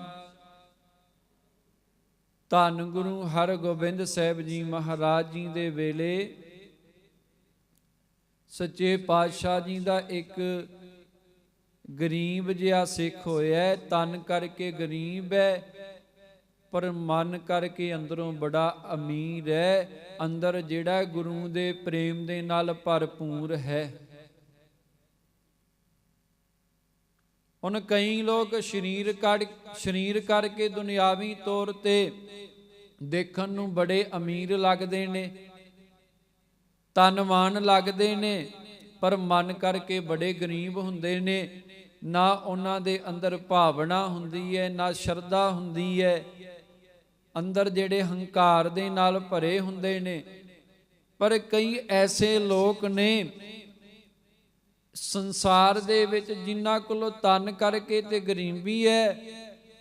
ਧੰਨ ਗੁਰੂ ਹਰਗੋਬਿੰਦ ਸਾਹਿਬ ਜੀ ਮਹਾਰਾਜ ਜੀ ਦੇ ਵੇਲੇ ਸੱਚੇ ਪਾਤਸ਼ਾਹ ਜੀ ਦਾ ਇੱਕ ਗਰੀਬ ਜਿਹਾ ਸਿੱਖ ਹੋਇਆ, ਤਨ ਕਰਕੇ ਗਰੀਬ ਹੈ, ਪਰ ਮਨ ਕਰਕੇ ਅੰਦਰੋਂ ਬੜਾ ਅਮੀਰ ਹੈ, ਅੰਦਰ ਜਿਹੜਾ ਗੁਰੂ ਦੇ ਪ੍ਰੇਮ ਦੇ ਨਾਲ ਭਰਪੂਰ ਹੈ। ਹੁਣ ਕਈ ਲੋਕ ਸਰੀਰ ਕਰਕੇ ਦੁਨਿਆਵੀ ਤੌਰ ਤੇ ਦੇਖਣ ਨੂੰ ਬੜੇ ਅਮੀਰ ਲੱਗਦੇ ਨੇ, ਧਨਵਾਨ ਲੱਗਦੇ ਨੇ, ਪਰ ਮਨ ਕਰਕੇ ਬੜੇ ਗਰੀਬ ਹੁੰਦੇ ਨੇ। ਨਾ ਉਹਨਾਂ ਦੇ ਅੰਦਰ ਭਾਵਨਾ ਹੁੰਦੀ ਹੈ, ਨਾ ਸ਼ਰਧਾ ਹੁੰਦੀ ਹੈ, ਅੰਦਰ ਜਿਹੜੇ ਹੰਕਾਰ ਦੇ ਨਾਲ ਭਰੇ ਹੁੰਦੇ ਨੇ। ਪਰ ਕਈ ਐਸੇ ਲੋਕ ਨੇ ਸੰਸਾਰ ਦੇ ਵਿੱਚ ਜਿਨ੍ਹਾਂ ਕੋਲੋਂ ਤਨ ਕਰਕੇ ਤੇ ਗਰੀਬੀ ਹੈ,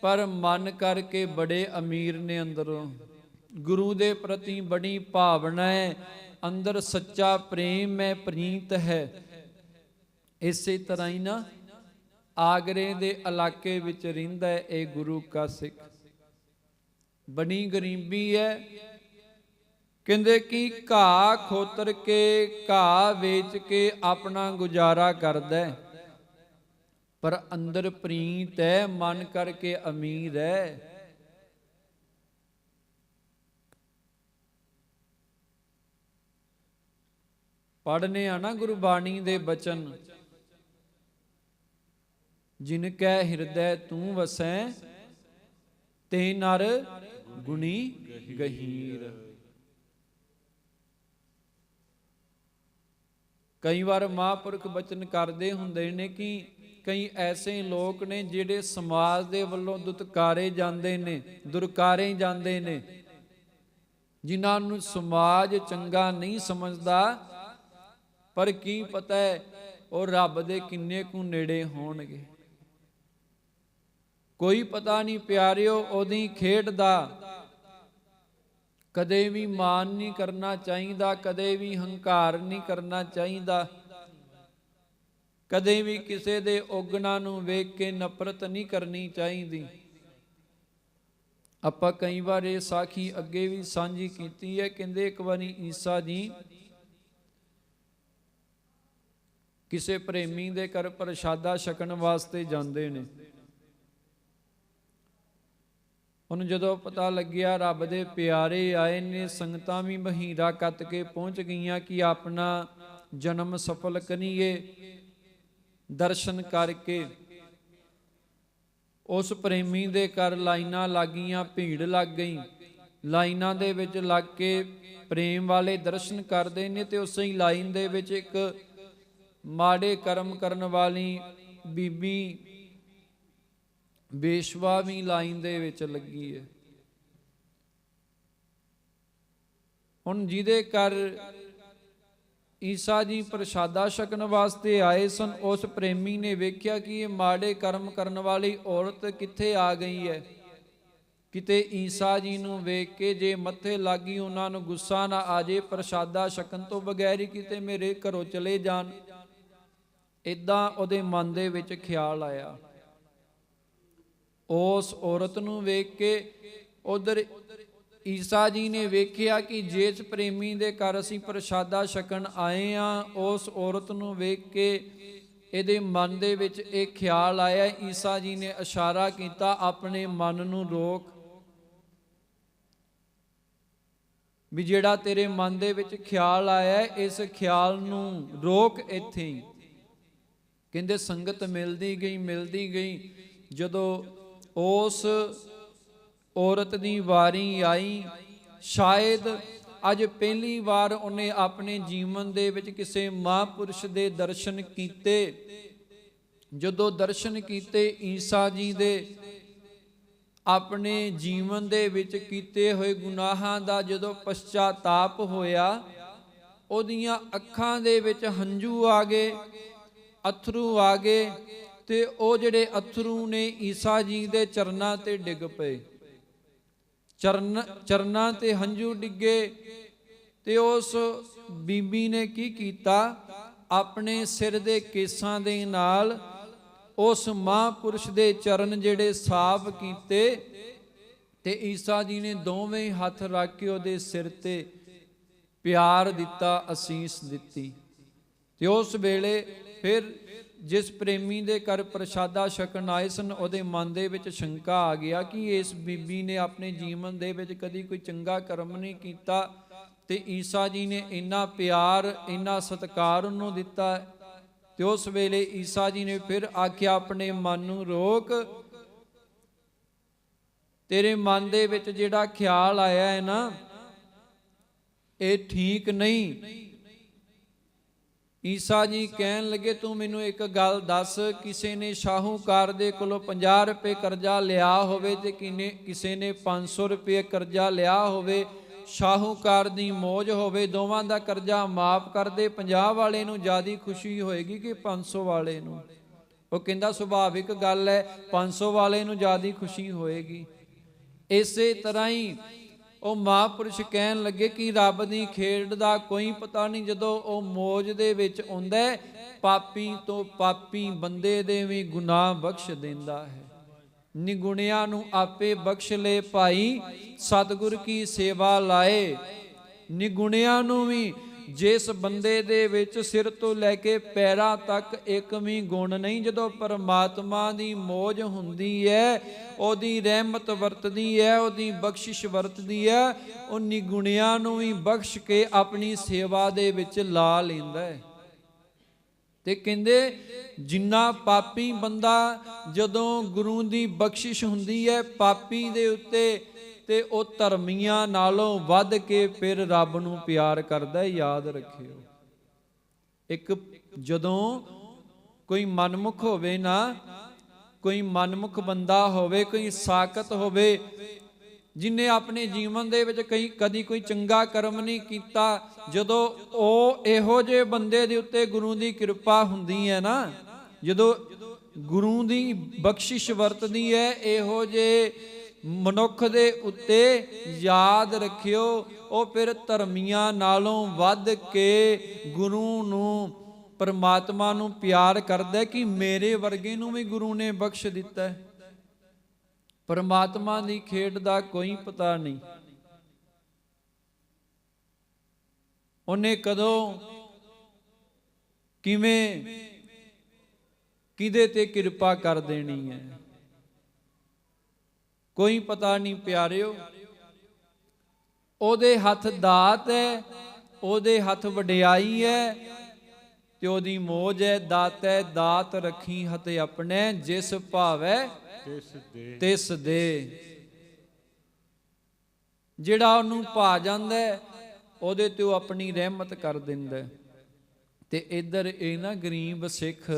ਪਰ ਮਨ ਕਰਕੇ ਬੜੇ ਅਮੀਰ ਨੇ। ਅੰਦਰੋਂ ਗੁਰੂ ਦੇ ਪ੍ਰਤੀ ਬੜੀ ਭਾਵਨਾ ਹੈ, ਅੰਦਰ ਸੱਚਾ ਪ੍ਰੇਮ ਹੈ, ਪ੍ਰੀਤ ਹੈ। ਇਸੇ ਤਰ੍ਹਾਂ ਹੀ ਨਾ ਆਗਰੇ ਦੇ ਇਲਾਕੇ ਵਿੱਚ ਰਹਿੰਦਾ ਹੈ ਇਹ ਗੁਰੂ ਕਾ ਸਿੱਖ, ਬੜੀ ਗਰੀਬੀ ਹੈ। ਕਹਿੰਦੇ ਕਿ ਘਾਹ ਖੋਤਰ ਕੇ, ਘਾਹ ਵੇਚ ਕੇ ਆਪਣਾ ਗੁਜ਼ਾਰਾ ਕਰਦਾ, ਪਰ ਅੰਦਰ ਪ੍ਰੀਤ ਹੈ, ਮਨ ਕਰਕੇ ਅਮੀਰ ਹੈ। ਪੜ੍ਹਨੇ ਆ ਨਾ ਗੁਰਬਾਣੀ ਦੇ ਬਚਨ, ਜਿਨ ਕੈ ਹਿਰਦੈ ਤੂੰ ਵਸੈ, ਤੇ ਨਰ ਗੁਣੀ ਗਹੀਰ। ਕਈ ਵਾਰ ਮਹਾਂਪੁਰਖ ਬਚਨ ਕਰਦੇ ਹੁੰਦੇ ਨੇ ਕਿ ਕਈ ਐਸੇ ਲੋਕ ਨੇ ਜਿਹੜੇ ਸਮਾਜ ਦੇ ਵੱਲੋਂ ਦੁਤਕਾਰੇ ਜਾਂਦੇ ਨੇ, ਦੁਰਕਾਰੇ ਜਾਂਦੇ ਨੇ, ਜਿਨ੍ਹਾਂ ਨੂੰ ਸਮਾਜ ਚੰਗਾ ਨਹੀਂ ਸਮਝਦਾ, ਪਰ ਕੀ ਪਤਾ ਹੈ ਉਹ ਰੱਬ ਦੇ ਕਿੰਨੇ ਕੁ ਨੇੜੇ ਹੋਣਗੇ। ਕੋਈ ਪਤਾ ਨਹੀਂ ਪਿਆਰਿਓ ਉਹਦੀ ਖੇਡ ਦਾ। ਕਦੇ ਵੀ ਮਾਨ ਨਹੀਂ ਕਰਨਾ ਚਾਹੀਦਾ, ਕਦੇ ਵੀ ਹੰਕਾਰ ਨਹੀਂ ਕਰਨਾ ਚਾਹੀਦਾ, ਕਦੇ ਵੀ ਕਿਸੇ ਦੇ ਔਗਣਾਂ ਨੂੰ ਵੇਖ ਕੇ ਨਫ਼ਰਤ ਨਹੀਂ ਕਰਨੀ ਚਾਹੀਦੀ। ਆਪਾਂ ਕਈ ਵਾਰ ਇਹ ਸਾਖੀ ਅੱਗੇ ਵੀ ਸਾਂਝੀ ਕੀਤੀ ਹੈ। ਕਹਿੰਦੇ ਇੱਕ ਵਾਰੀ ਈਸਾ ਜੀ ਕਿਸੇ ਪ੍ਰੇਮੀ ਦੇ ਘਰ ਪ੍ਰਸ਼ਾਦਾ ਛਕਣ ਵਾਸਤੇ ਜਾਂਦੇ ਨੇ। ਹੁਣ ਜਦੋਂ ਪਤਾ ਲੱਗਿਆ ਰੱਬ ਦੇ ਪਿਆਰੇ ਆਏ ਨੇ, ਸੰਗਤਾਂ ਵੀ ਮਹੀਰਾ ਕੱਤ ਕੇ ਪਹੁੰਚ ਗਈਆਂ ਕਿ ਆਪਣਾ ਜਨਮ ਸਫਲ ਕਰੀਏ। ਦਰਸ਼ਨ ਕਰਕੇ ਉਸ ਪ੍ਰੇਮੀ ਦੇ ਘਰ ਲਾਈਨਾਂ ਲੱਗੀਆਂ, ਭੀੜ ਲੱਗ ਗਈ। ਲਾਈਨਾਂ ਦੇ ਵਿੱਚ ਲੱਗ ਕੇ ਪ੍ਰੇਮ ਵਾਲੇ ਦਰਸ਼ਨ ਕਰਦੇ ਨੇ, ਤੇ ਉਸੇ ਹੀ ਲਾਈਨ ਦੇ ਵਿੱਚ ਇੱਕ ਮਾੜੇ ਕਰਮ ਕਰਨ ਵਾਲੀ ਬੀਬੀ ਬੇਸ਼ਵਾ ਵੀ ਲਾਈਨ ਦੇ ਵਿੱਚ ਲੱਗੀ ਹੈ। ਹੁਣ ਜਿਹਦੇ ਘਰ ਈਸਾ ਜੀ ਪ੍ਰਸ਼ਾਦਾ ਛਕਣ ਵਾਸਤੇ ਆਏ ਸਨ, ਉਸ ਪ੍ਰੇਮੀ ਨੇ ਵੇਖਿਆ ਕਿ ਇਹ ਮਾੜੇ ਕਰਮ ਕਰਨ ਵਾਲੀ ਔਰਤ ਕਿੱਥੇ ਆ ਗਈ ਹੈ। ਕਿਤੇ ਈਸਾ ਜੀ ਨੂੰ ਵੇਖ ਕੇ ਜੇ ਮੱਥੇ ਲੱਗੀ, ਉਹਨਾਂ ਨੂੰ ਗੁੱਸਾ ਨਾ ਆ ਜੇ, ਪ੍ਰਸ਼ਾਦਾ ਛਕਣ ਤੋਂ ਬਗੈਰ ਹੀ ਕਿਤੇ ਮੇਰੇ ਘਰੋਂ ਚਲੇ ਜਾਣ। ਇਦਾਂ ਉਹਦੇ ਮਨ ਦੇ ਵਿੱਚ ਖਿਆਲ ਆਇਆ। ਉਸ ਔਰਤ ਨੂੰ ਵੇਖ ਕੇ ਉਧਰ ਈਸਾ ਜੀ ਨੇ ਵੇਖਿਆ ਕਿ ਜਿਸ ਪ੍ਰੇਮੀ ਦੇ ਘਰ ਅਸੀਂ ਪ੍ਰਸ਼ਾਦਾ ਛਕਣ ਆਏ ਆ, ਉਸ ਔਰਤ ਨੂੰ ਵੇਖ ਕੇ ਇਹਦੇ ਮਨ ਦੇ ਵਿੱਚ ਇਹ ਖਿਆਲ ਆਇਆ। ਈਸਾ ਜੀ ਨੇ ਇਸ਼ਾਰਾ ਕੀਤਾ, ਆਪਣੇ ਮਨ ਨੂੰ ਰੋਕ, ਵੀ ਜਿਹੜਾ ਤੇਰੇ ਮਨ ਦੇ ਵਿੱਚ ਖਿਆਲ ਆਇਆ ਇਸ ਖਿਆਲ ਨੂੰ ਰੋਕ ਇੱਥੇ ਹੀ। ਕਹਿੰਦੇ ਸੰਗਤ ਮਿਲਦੀ ਗਈ। ਜਦੋਂ ਉਸ ਔਰਤ ਦੀ ਵਾਰੀ ਆਈ, ਸ਼ਾਇਦ ਅੱਜ ਪਹਿਲੀ ਵਾਰ ਉਹਨੇ ਆਪਣੇ ਜੀਵਨ ਦੇ ਵਿੱਚ ਕਿਸੇ ਮਹਾਂਪੁਰਸ਼ ਦੇ ਦਰਸ਼ਨ ਕੀਤੇ। ਜਦੋਂ ਦਰਸ਼ਨ ਕੀਤੇ ਈਸਾ ਜੀ ਦੇ, ਆਪਣੇ ਜੀਵਨ ਦੇ ਵਿੱਚ ਕੀਤੇ ਹੋਏ ਗੁਨਾਹਾਂ ਦਾ ਜਦੋਂ ਪਛਤਾਤਾਪ ਹੋਇਆ, ਉਹਦੀਆਂ ਅੱਖਾਂ ਦੇ ਵਿੱਚ ਹੰਝੂ ਆ ਗਏ, ਅਥਰੂ ਆ ਗਏ, ਤੇ ਉਹ ਜਿਹੜੇ ਅਥਰੂ ਨੇ ਈਸਾ ਜੀ ਦੇ ਚਰਨਾਂ ਤੇ ਡਿੱਗ ਪਏ। ਚਰਨਾਂ ਤੇ ਹੰਝੂ ਡਿੱਗੇ, ਤੇ ਉਸ ਬੀਬੀ ਨੇ ਕੀ ਕੀਤਾ, ਆਪਣੇ ਸਿਰ ਦੇ ਕੇਸਾਂ ਦੇ ਨਾਲ ਉਸ ਮਹਾਂਪੁਰਸ਼ ਦੇ ਚਰਨ ਜਿਹੜੇ ਸਾਫ਼ ਕੀਤੇ, ਤੇ ਈਸਾ ਜੀ ਨੇ ਦੋਵੇਂ ਹੱਥ ਰੱਖ ਕੇ ਉਹਦੇ ਸਿਰ ਤੇ ਪਿਆਰ ਦਿੱਤਾ, ਅਸੀਸ ਦਿੱਤੀ। ਤੇ ਉਸ ਵੇਲੇ ਫਿਰ ਜਿਸ ਪ੍ਰੇਮੀ ਦੇ ਘਰ ਪ੍ਰਸ਼ਾਦਾ ਛਕਣ ਆਏ ਸਨ ਉਹਦੇ ਮਨ ਦੇ ਵਿੱਚ ਸ਼ੰਕਾ ਆ ਗਿਆ ਕਿ ਇਸ ਬੀਬੀ ਨੇ ਆਪਣੇ ਜੀਵਨ ਦੇ ਵਿੱਚ ਕਦੀ ਕੋਈ ਚੰਗਾ ਕਰਮ ਨਹੀਂ ਕੀਤਾ ਤੇ ਈਸਾ ਜੀ ਨੇ ਇੰਨਾ ਪਿਆਰ ਇੰਨਾ ਸਤਿਕਾਰ ਉਹਨੂੰ ਦਿੱਤਾ। ਤੇ ਉਸ ਵੇਲੇ ਈਸਾ ਜੀ ਨੇ ਫਿਰ ਆਖਿਆ ਆਪਣੇ ਮਨ ਨੂੰ ਰੋਕ, ਤੇਰੇ ਮਨ ਦੇ ਵਿੱਚ ਜਿਹੜਾ ਖਿਆਲ ਆਇਆ ਹੈ ਨਾ ਇਹ ਠੀਕ ਨਹੀਂ। ਈਸਾ ਜੀ ਕਹਿਣ ਲੱਗੇ ਤੂੰ ਮੈਨੂੰ ਇੱਕ ਗੱਲ ਦੱਸ, ਕਿਸੇ ਨੇ ਸ਼ਾਹੂਕਾਰ ਦੇ ਕੋਲੋਂ 50 ਰੁਪਏ ਕਰਜ਼ਾ ਲਿਆ ਹੋਵੇ ਤੇ ਕਿਸੇ ਨੇ 500 ਰੁਪਏ ਕਰਜ਼ਾ ਲਿਆ ਹੋਵੇ, ਸ਼ਾਹੂਕਾਰ ਦੀ ਮੌਜ ਹੋਵੇ, ਦੋਵਾਂ ਦਾ ਕਰਜ਼ਾ ਮਾਫ ਕਰ ਦੇ, 50 ਵਾਲੇ ਨੂੰ ਜ਼ਿਆਦਾ ਖੁਸ਼ੀ ਹੋਏਗੀ ਕਿ 500 ਵਾਲੇ ਨੂੰ? ਉਹ ਕਹਿੰਦਾ ਸੁਭਾਵਿਕ ਗੱਲ ਹੈ, 500 ਵਾਲੇ ਨੂੰ ਜ਼ਿਆਦਾ ਖੁਸ਼ੀ ਹੋਏਗੀ। ਇਸੇ ਤਰ੍ਹਾਂ ਹੀ ਉਹ ਮਹਾਂਪੁਰਸ਼ ਕਹਿਣ ਲੱਗੇ ਕਿ ਰੱਬ ਦੀ ਖੇਡ ਦਾ ਕੋਈ ਪਤਾ ਨਹੀਂ। ਜਦੋਂ ਉਹ ਮੌਜ ਦੇ ਵਿੱਚ ਆਉਂਦਾ ਪਾਪੀ ਤੋਂ ਪਾਪੀ ਬੰਦੇ ਦੇ ਵੀ ਗੁਨਾਹ ਬਖਸ਼ ਦਿੰਦਾ ਹੈ। ਨਿਗੁਣਿਆਂ ਨੂੰ ਆਪੇ ਬਖਸ਼ ਲੈ ਭਾਈ, ਸਤਿਗੁਰ ਕੀ ਸੇਵਾ ਲਾਏ। ਨਿਗੁਣਿਆਂ ਨੂੰ ਵੀ, ਜਿਸ ਬੰਦੇ ਦੇ ਵਿੱਚ ਸਿਰ ਤੋਂ ਲੈ ਕੇ ਪੈਰਾਂ ਤੱਕ ਇੱਕ ਵੀ ਗੁਣ ਨਹੀਂ, ਜਦੋਂ ਪਰਮਾਤਮਾ ਦੀ ਮੌਜ ਹੁੰਦੀ ਹੈ, ਉਹਦੀ ਰਹਿਮਤ ਵਰਤਦੀ ਹੈ, ਉਹਦੀ ਬਖਸ਼ਿਸ਼ ਵਰਤਦੀ ਹੈ, ਉਹ ਨਿਗੁਣਿਆਂ ਨੂੰ ਵੀ ਬਖਸ਼ ਕੇ ਆਪਣੀ ਸੇਵਾ ਦੇ ਵਿੱਚ ਲਾ ਲੈਂਦਾ ਹੈ। ਤੇ ਕਹਿੰਦੇ ਜਿੰਨਾ ਪਾਪੀ ਬੰਦਾ ਜਦੋਂ ਗੁਰੂ ਦੀ ਬਖਸ਼ਿਸ਼ ਹੁੰਦੀ ਹੈ ਪਾਪੀ ਦੇ ਉੱਤੇ, ਤੇ ਉਹ ਧਰਮੀਆਂ ਨਾਲੋਂ ਵੱਧ ਕੇ ਫਿਰ ਰੱਬ ਨੂੰ ਪਿਆਰ ਕਰਦਾ। ਯਾਦ ਰੱਖਿਓ, ਇੱਕ ਜਦੋਂ ਕੋਈ ਮਨਮੁਖ ਹੋਵੇ ਨਾ, ਕੋਈ ਮਨਮੁਖ ਬੰਦਾ ਹੋਵੇ, ਕੋਈ ਸਾਖਤ ਹੋਵੇ, ਜਿਨੇ ਆਪਣੇ ਜੀਵਨ ਦੇ ਵਿੱਚ ਕਦੀ ਕੋਈ ਚੰਗਾ ਕਰਮ ਨਹੀਂ ਕੀਤਾ, ਜਦੋਂ ਉਹ ਇਹੋ ਜਿਹੇ ਬੰਦੇ ਦੇ ਉੱਤੇ ਗੁਰੂ ਦੀ ਕਿਰਪਾ ਹੁੰਦੀ ਹੈ ਨਾ, ਜਦੋਂ ਗੁਰੂ ਦੀ ਬਖਸ਼ਿਸ਼ ਵਰਤਦੀ ਹੈ ਇਹੋ ਜਿਹੇ ਮਨੁੱਖ ਦੇ ਉੱਤੇ, ਯਾਦ ਰੱਖਿਓ ਉਹ ਫਿਰ ਧਰਮੀਆਂ ਨਾਲੋਂ ਵੱਧ ਕੇ ਗੁਰੂ ਨੂੰ, ਪਰਮਾਤਮਾ ਨੂੰ ਪਿਆਰ ਕਰਦਾ ਕਿ ਮੇਰੇ ਵਰਗੇ ਨੂੰ ਵੀ ਗੁਰੂ ਨੇ ਬਖਸ਼ ਦਿੱਤਾ ਹੈ। ਪਰਮਾਤਮਾ ਦੀ ਖੇਡ ਦਾ ਕੋਈ ਪਤਾ ਨਹੀਂ, ਉਹਨੇ ਕਦੋਂ ਕਿਵੇਂ ਕਿਹਦੇ ਤੇ ਕਿਰਪਾ ਕਰ ਦੇਣੀ ਹੈ, ਕੋਈ ਪਤਾ ਨਹੀਂ ਪਿਆਰਿਓ। ਉਹਦੇ ਹੱਥ ਦਾਤ ਹੈ, ਉਹਦੇ ਹੱਥ ਵਡਿਆਈ ਹੈ ਤੇ ਉਹਦੀ ਮੌਜ ਹੈ। ਦਾਤ ਹੈ ਦਾਤ ਰੱਖੀ ਹੱਥ ਆਪਣੇ, ਜਿਸ ਭਾਵੈ ਤਿਸ ਦੇ। ਜਿਹੜਾ ਉਹਨੂੰ ਭਾ ਜਾਂਦਾ ਉਹਦੇ ਤੇ ਉਹ ਆਪਣੀ ਰਹਿਮਤ ਕਰ ਦਿੰਦਾ। ਤੇ ਇੱਧਰ ਇਹ ਨਾ ਗਰੀਬ ਸਿੱਖ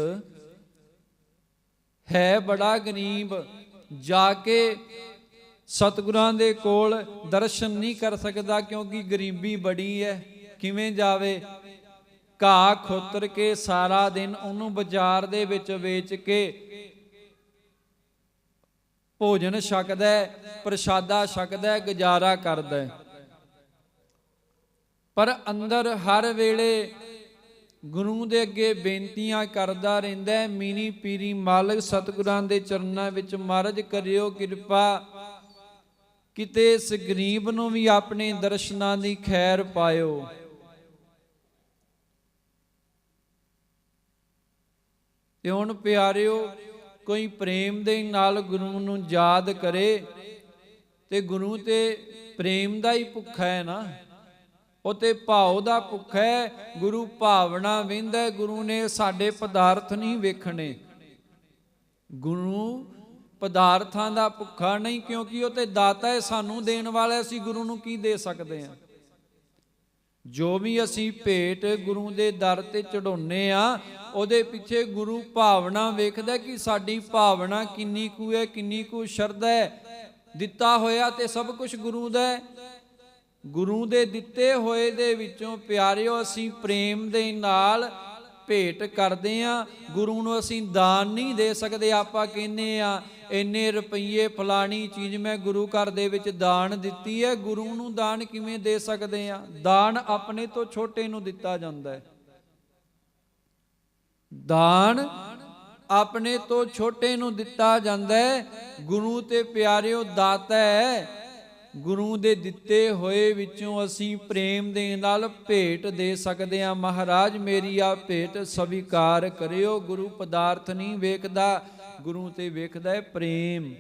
ਹੈ, ਬੜਾ ਗਰੀਬ, ਜਾ ਕੇ ਸਤਿਗੁਰਾਂ ਦੇ ਕੋਲ ਦਰਸ਼ਨ ਨਹੀਂ ਕਰ ਸਕਦਾ ਕਿਉਂਕਿ ਗਰੀਬੀ ਬੜੀ ਹੈ। ਕਿਵੇਂ ਜਾਵੇ? ਘਾਹ ਖੋਤਰ ਕੇ ਸਾਰਾ ਦਿਨ ਉਹਨੂੰ ਬਾਜ਼ਾਰ ਦੇ ਵਿੱਚ ਵੇਚ ਕੇ ਭੋਜਨ ਛਕਦਾ, ਪ੍ਰਸ਼ਾਦਾ ਛਕਦਾ, ਗੁਜ਼ਾਰਾ ਕਰਦਾ, ਪਰ ਅੰਦਰ ਹਰ ਵੇਲੇ ਗੁਰੂ ਦੇ ਅੱਗੇ ਬੇਨਤੀਆਂ ਕਰਦਾ ਰਹਿੰਦਾ। ਮੀਨੀ ਪੀਰੀ ਮਾਲਕ ਸਤਿਗੁਰਾਂ ਦੇ ਚਰਨਾਂ ਵਿੱਚ ਮਹਾਰਾਜ ਕਰਿਓ ਕਿਰਪਾ, ਕਿਤੇ ਇਸ ਗਰੀਬ ਨੂੰ ਵੀ ਆਪਣੇ ਦਰਸ਼ਨਾਂ ਦੀ ਖੈਰ ਪਾਇਓ। ਤੇ ਹੁਣ ਪਿਆਰਿਓ, ਕੋਈ ਪ੍ਰੇਮ ਦੇ ਨਾਲ ਗੁਰੂ ਨੂੰ ਯਾਦ ਕਰੇ ਤੇ ਗੁਰੂ ਤੇ ਪ੍ਰੇਮ ਦਾ ਹੀ ਭੁੱਖਾ ਹੈ ਨਾ, ਉਹ ਤੇ ਭਾਵ ਦਾ ਭੁੱਖਾ ਹੈ। ਗੁਰੂ ਭਾਵਨਾ ਵੇਂਦਾ, ਗੁਰੂ ਨੇ ਸਾਡੇ ਪਦਾਰਥ ਨਹੀਂ ਵੇਖਣੇ, ਗੁਰੂ ਪਦਾਰਥਾਂ ਦਾ ਭੁੱਖਾ ਨਹੀਂ, ਕਿਉਂਕਿ ਉਹ ਤੇ ਦਾਤਾ ਹੈ, ਸਾਨੂੰ ਦੇਣ ਵਾਲਾ। ਅਸੀਂ ਗੁਰੂ ਨੂੰ ਕੀ ਦੇ ਸਕਦੇ ਹਾਂ? ਜੋ ਵੀ ਅਸੀਂ ਭੇਟ ਗੁਰੂ ਦੇ ਦਰ ਤੇ ਚੜਾਉਂਦੇ ਆ, ਉਹਦੇ ਪਿੱਛੇ ਗੁਰੂ ਭਾਵਨਾ ਵੇਖਦਾ ਕਿ ਸਾਡੀ ਭਾਵਨਾ ਕਿੰਨੀ ਕੁ ਹੈ, ਕਿੰਨੀ ਕੁ ਸ਼ਰਧਾ ਹੈ। ਦਿੱਤਾ ਹੋਇਆ ਤੇ ਸਭ ਕੁਝ ਗੁਰੂ ਦਾ ਹੈ। ਗੁਰੂ ਦੇ ਦਿੱਤੇ ਹੋਏ ਦੇ ਵਿੱਚੋਂ ਪਿਆਰਿਓ ਅਸੀਂ ਪ੍ਰੇਮ ਦੇ ਨਾਲ ਭੇਟ ਕਰਦੇ ਆ। ਗੁਰੂ ਨੂੰ ਅਸੀਂ ਦਾਨ ਨਹੀਂ ਦੇ ਸਕਦੇ। ਆਪਾਂ ਕਹਿੰਦੇ ਆ ਇੰਨੇ ਰੁਪਈਏ ਫਲਾਣੀ ਚੀਜ਼ ਮੈਂ ਗੁਰੂ ਘਰ ਦੇ ਵਿੱਚ ਦਾਨ ਦਿੱਤੀ ਹੈ। ਗੁਰੂ ਨੂੰ ਦਾਨ ਕਿਵੇਂ ਦੇ ਸਕਦੇ ਆ? ਦਾਨ ਆਪਣੇ ਤੋਂ ਛੋਟੇ ਨੂੰ ਦਿੱਤਾ ਜਾਂਦਾ ਹੈ। ਦਾਨ ਆਪਣੇ ਤੋਂ ਛੋਟੇ ਨੂੰ ਦਿੱਤਾ ਜਾਂਦਾ ਹੈ। ਗੁਰੂ ਤੇ ਪਿਆਰਿਓ ਦਾਤਾ ਹੈ। ਗੁਰੂ ਦੇ ਦਿੱਤੇ ਹੋਏ ਵਿੱਚੋਂ ਅਸੀਂ ਪ੍ਰੇਮ ਦੇ ਨਾਲ ਭੇਟ ਦੇ ਸਕਦੇ ਹਾਂ। ਮਹਾਰਾਜ ਮੇਰੀ ਆ ਭੇਟ ਸਵੀਕਾਰ ਕਰਿਓ। ਗੁਰੂ ਪਦਾਰਥ ਨਹੀਂ ਵੇਖਦਾ, ਗੁਰੂ ਤੇ ਵੇਖਦਾ ਹੈ ਪ੍ਰੇਮ।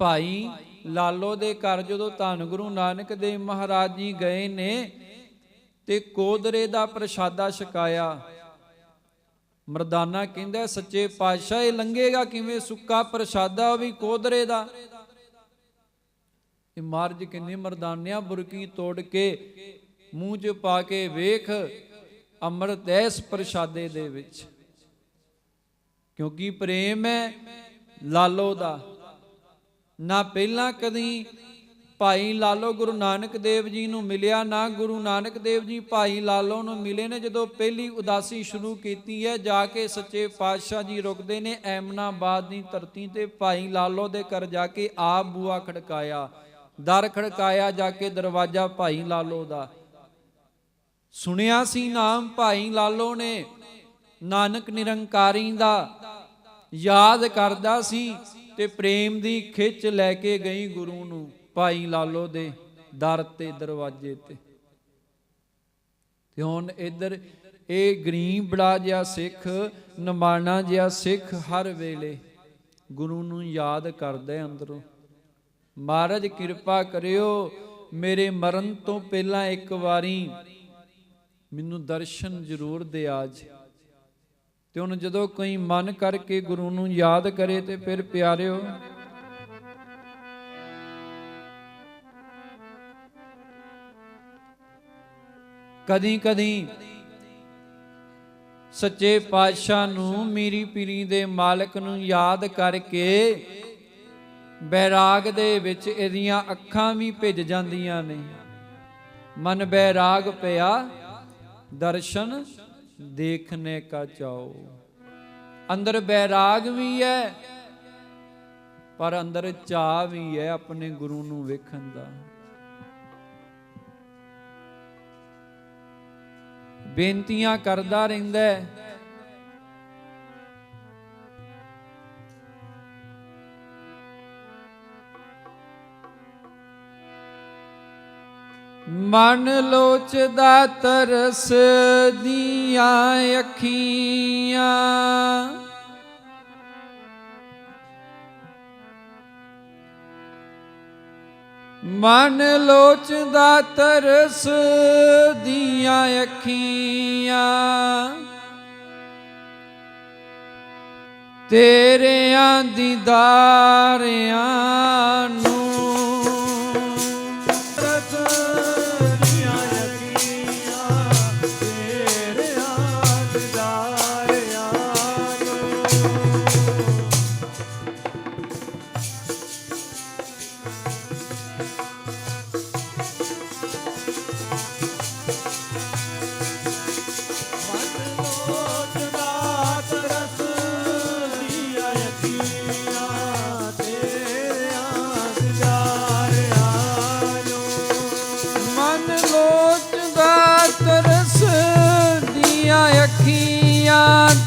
ਭਾਈ ਲਾਲੋ ਦੇ ਘਰ ਜਦੋਂ ਧੰਨ ਗੁਰੂ ਨਾਨਕ ਦੇਵ ਮਹਾਰਾਜ ਜੀ ਗਏ ਨੇ ਤੇ ਕੋਦਰੇ ਦਾ ਪ੍ਰਸ਼ਾਦਾ ਛਕਾਇਆ। ਮਰਦਾਨਾ ਕਹਿੰਦਾ ਸੱਚੇ ਪਾਤਸ਼ਾਹ ਇਹ ਲੰਘੇਗਾ ਕਿਵੇਂ, ਸੁੱਕਾ ਪ੍ਰਸ਼ਾਦਾ ਉਹ ਵੀ ਕੋਦਰੇ ਦਾ। ਇਹ ਮਹਾਰਾਜ ਕਹਿੰਦੇ ਮਰਦਾਨਿਆਂ ਬੁਰਕੀ ਤੋੜ ਕੇ ਮੂੰਹ 'ਚ ਪਾ ਕੇ ਵੇਖ, ਅੰਮ੍ਰਿਤ ਹੈ ਇਸ ਪ੍ਰਸ਼ਾਦੇ ਦੇ ਵਿੱਚ। ਕਿਉਂਕਿ ਪ੍ਰੇਮ ਹੈ ਲਾਲੋ ਦਾ। ਨਾ ਪਹਿਲਾਂ ਕਦੀ ਭਾਈ ਲਾਲੋ ਗੁਰੂ ਨਾਨਕ ਦੇਵ ਜੀ ਨੂੰ ਮਿਲਿਆ, ਨਾ ਗੁਰੂ ਨਾਨਕ ਦੇਵ ਜੀ ਭਾਈ ਲਾਲੋ ਨੂੰ ਮਿਲੇ ਨੇ। ਜਦੋਂ ਪਹਿਲੀ ਉਦਾਸੀ ਸ਼ੁਰੂ ਕੀਤੀ ਹੈ, ਜਾ ਕੇ ਸੱਚੇ ਪਾਤਸ਼ਾਹ ਜੀ ਰੁਕਦੇ ਨੇ ਐਮਨਾਬਾਦ ਦੀ ਧਰਤੀ ਤੇ। ਭਾਈ ਲਾਲੋ ਦੇ ਘਰ ਜਾ ਕੇ ਆਪ ਬੂਆ ਖੜਕਾਇਆ, ਦਰ ਖੜਕਾਇਆ ਜਾ ਕੇ ਦਰਵਾਜ਼ਾ ਭਾਈ ਲਾਲੋ ਦਾ। ਸੁਣਿਆ ਸੀ ਨਾਮ ਭਾਈ ਲਾਲੋ ਨੇ ਨਾਨਕ ਨਿਰੰਕਾਰੀ ਦਾ, ਯਾਦ ਕਰਦਾ ਸੀ ਤੇ ਪ੍ਰੇਮ ਦੀ ਖਿੱਚ ਲੈ ਕੇ ਗਈ ਗੁਰੂ ਨੂੰ ਭਾਈ ਲਾਲੋ ਦੇ ਦਰ ਤੇ, ਦਰਵਾਜ਼ੇ ਤੇ। ਤੇ ਹੁਣ ਇੱਧਰ ਇਹ ਗਰੀਬ ਬੜਾ ਜਿਹਾ ਸਿੱਖ, ਨਿਮਾਣਾ ਜਿਹਾ ਸਿੱਖ ਹਰ ਵੇਲੇ ਗੁਰੂ ਨੂੰ ਯਾਦ ਕਰਦਾ ਅੰਦਰੋਂ। ਮਹਾਰਾਜ ਕਿਰਪਾ ਕਰਿਓ, ਮੇਰੇ ਮਰਨ ਤੋਂ ਪਹਿਲਾਂ ਇੱਕ ਵਾਰੀ ਮੈਨੂੰ ਦਰਸ਼ਨ ਜ਼ਰੂਰ ਦੇ ਆਜ। ਤੇ ਹੁਣ ਜਦੋਂ ਕੋਈ ਮਨ ਕਰਕੇ ਗੁਰੂ ਨੂੰ ਯਾਦ ਕਰੇ ਤੇ ਫਿਰ ਪਿਆਰਿਓ ਕਦੀ ਕਦੀ ਸੱਚੇ ਪਾਤਸ਼ਾਹ ਨੂੰ, ਮੀਰੀ ਪੀਰੀ ਦੇ ਮਾਲਕ ਨੂੰ ਯਾਦ ਕਰਕੇ ਬੈਰਾਗ ਦੇ ਵਿੱਚ ਇਹਦੀਆਂ ਅੱਖਾਂ ਵੀ ਭਿੱਜ ਜਾਂਦੀਆਂ ਨੇ। ਮਨ ਬੈਰਾਗ ਪਿਆ ਦਰਸ਼ਨ ਦੇਖਣੇ ਕਾ ਚਾਓ। ਅੰਦਰ ਬੈਰਾਗ ਵੀ ਹੈ ਪਰ ਅੰਦਰ ਚਾਅ ਵੀ ਹੈ ਆਪਣੇ ਗੁਰੂ ਨੂੰ ਵੇਖਣ ਦਾ। ਬੇਨਤੀਆਂ ਕਰਦਾ ਰਹਿੰਦਾ ਹੈ। ਮਨ ਲੋਚਦਾ ਤਰਸ ਦੀਆਂ ਅੱਖੀਆਂ, ਮਨ ਲੋਚਦਾ ਤਰਸ ਦੀਆਂ ਅੱਖੀਆਂ, ਤੇਰਿਆਂ ਦੀਦਾਰਿਆਂ ਨੂੰ।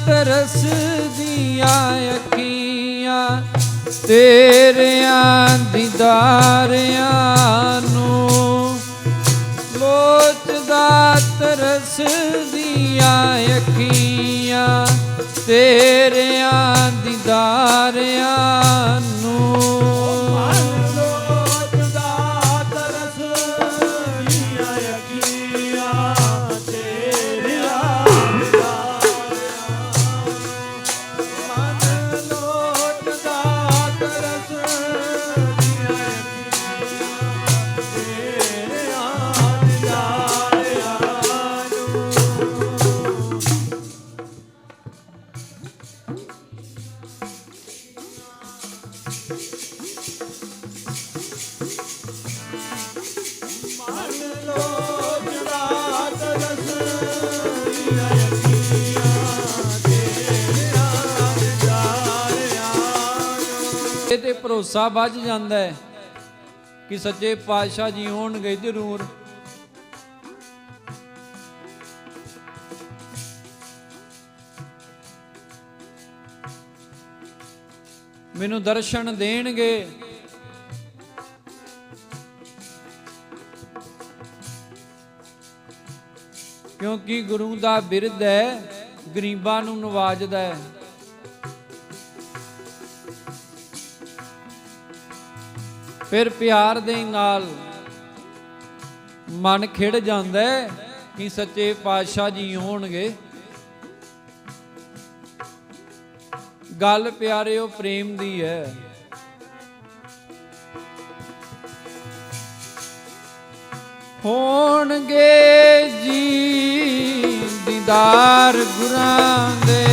ਤਰਸ ਦੀਆਂ ਅੱਖੀਆਂ, ਤੇਰਿਆਂ ਦੀਦਾਰਿਆਂ ਨੂੰ। ਲੋਚਦਾ ਤਰਸ ਦੀਆਂ ਅੱਖੀਆਂ, ਤੇਰਿਆਂ ਦੀਦਾਰਿਆਂ ਨੂੰ। ਤੇ ਭਰੋਸਾ ਵੱਜ ਜਾਂਦਾ ਹੈ ਕਿ ਸੱਚੇ ਪਾਤਸ਼ਾਹ ਜੀ ਹੋਣਗੇ ਜ਼ਰੂਰ। ਮੈਨੂੰ ਦਰਸ਼ਨ ਦੇਣਗੇ, ਕਿਉਂਕਿ ਗੁਰੂ ਦਾ ਬਿਰਧ ਹੈ, ਗਰੀਬਾਂ ਨੂੰ ਨਵਾਜਦਾ ਹੈ। ਫਿਰ ਪਿਆਰ ਦੇ ਨਾਲ ਮਨ ਖਿੜ ਜਾਂਦਾ ਹੈ ਕਿ ਸੱਚੇ ਪਾਤਸ਼ਾਹ ਜੀ ਹੋਣਗੇ। ਗੱਲ ਪਿਆਰਿਓ ਪ੍ਰੇਮ ਦੀ ਹੈ। ਹੋਣਗੇ ਜੀ ਦੀਦਾਰ ਗੁਰਾਂ ਦੇ,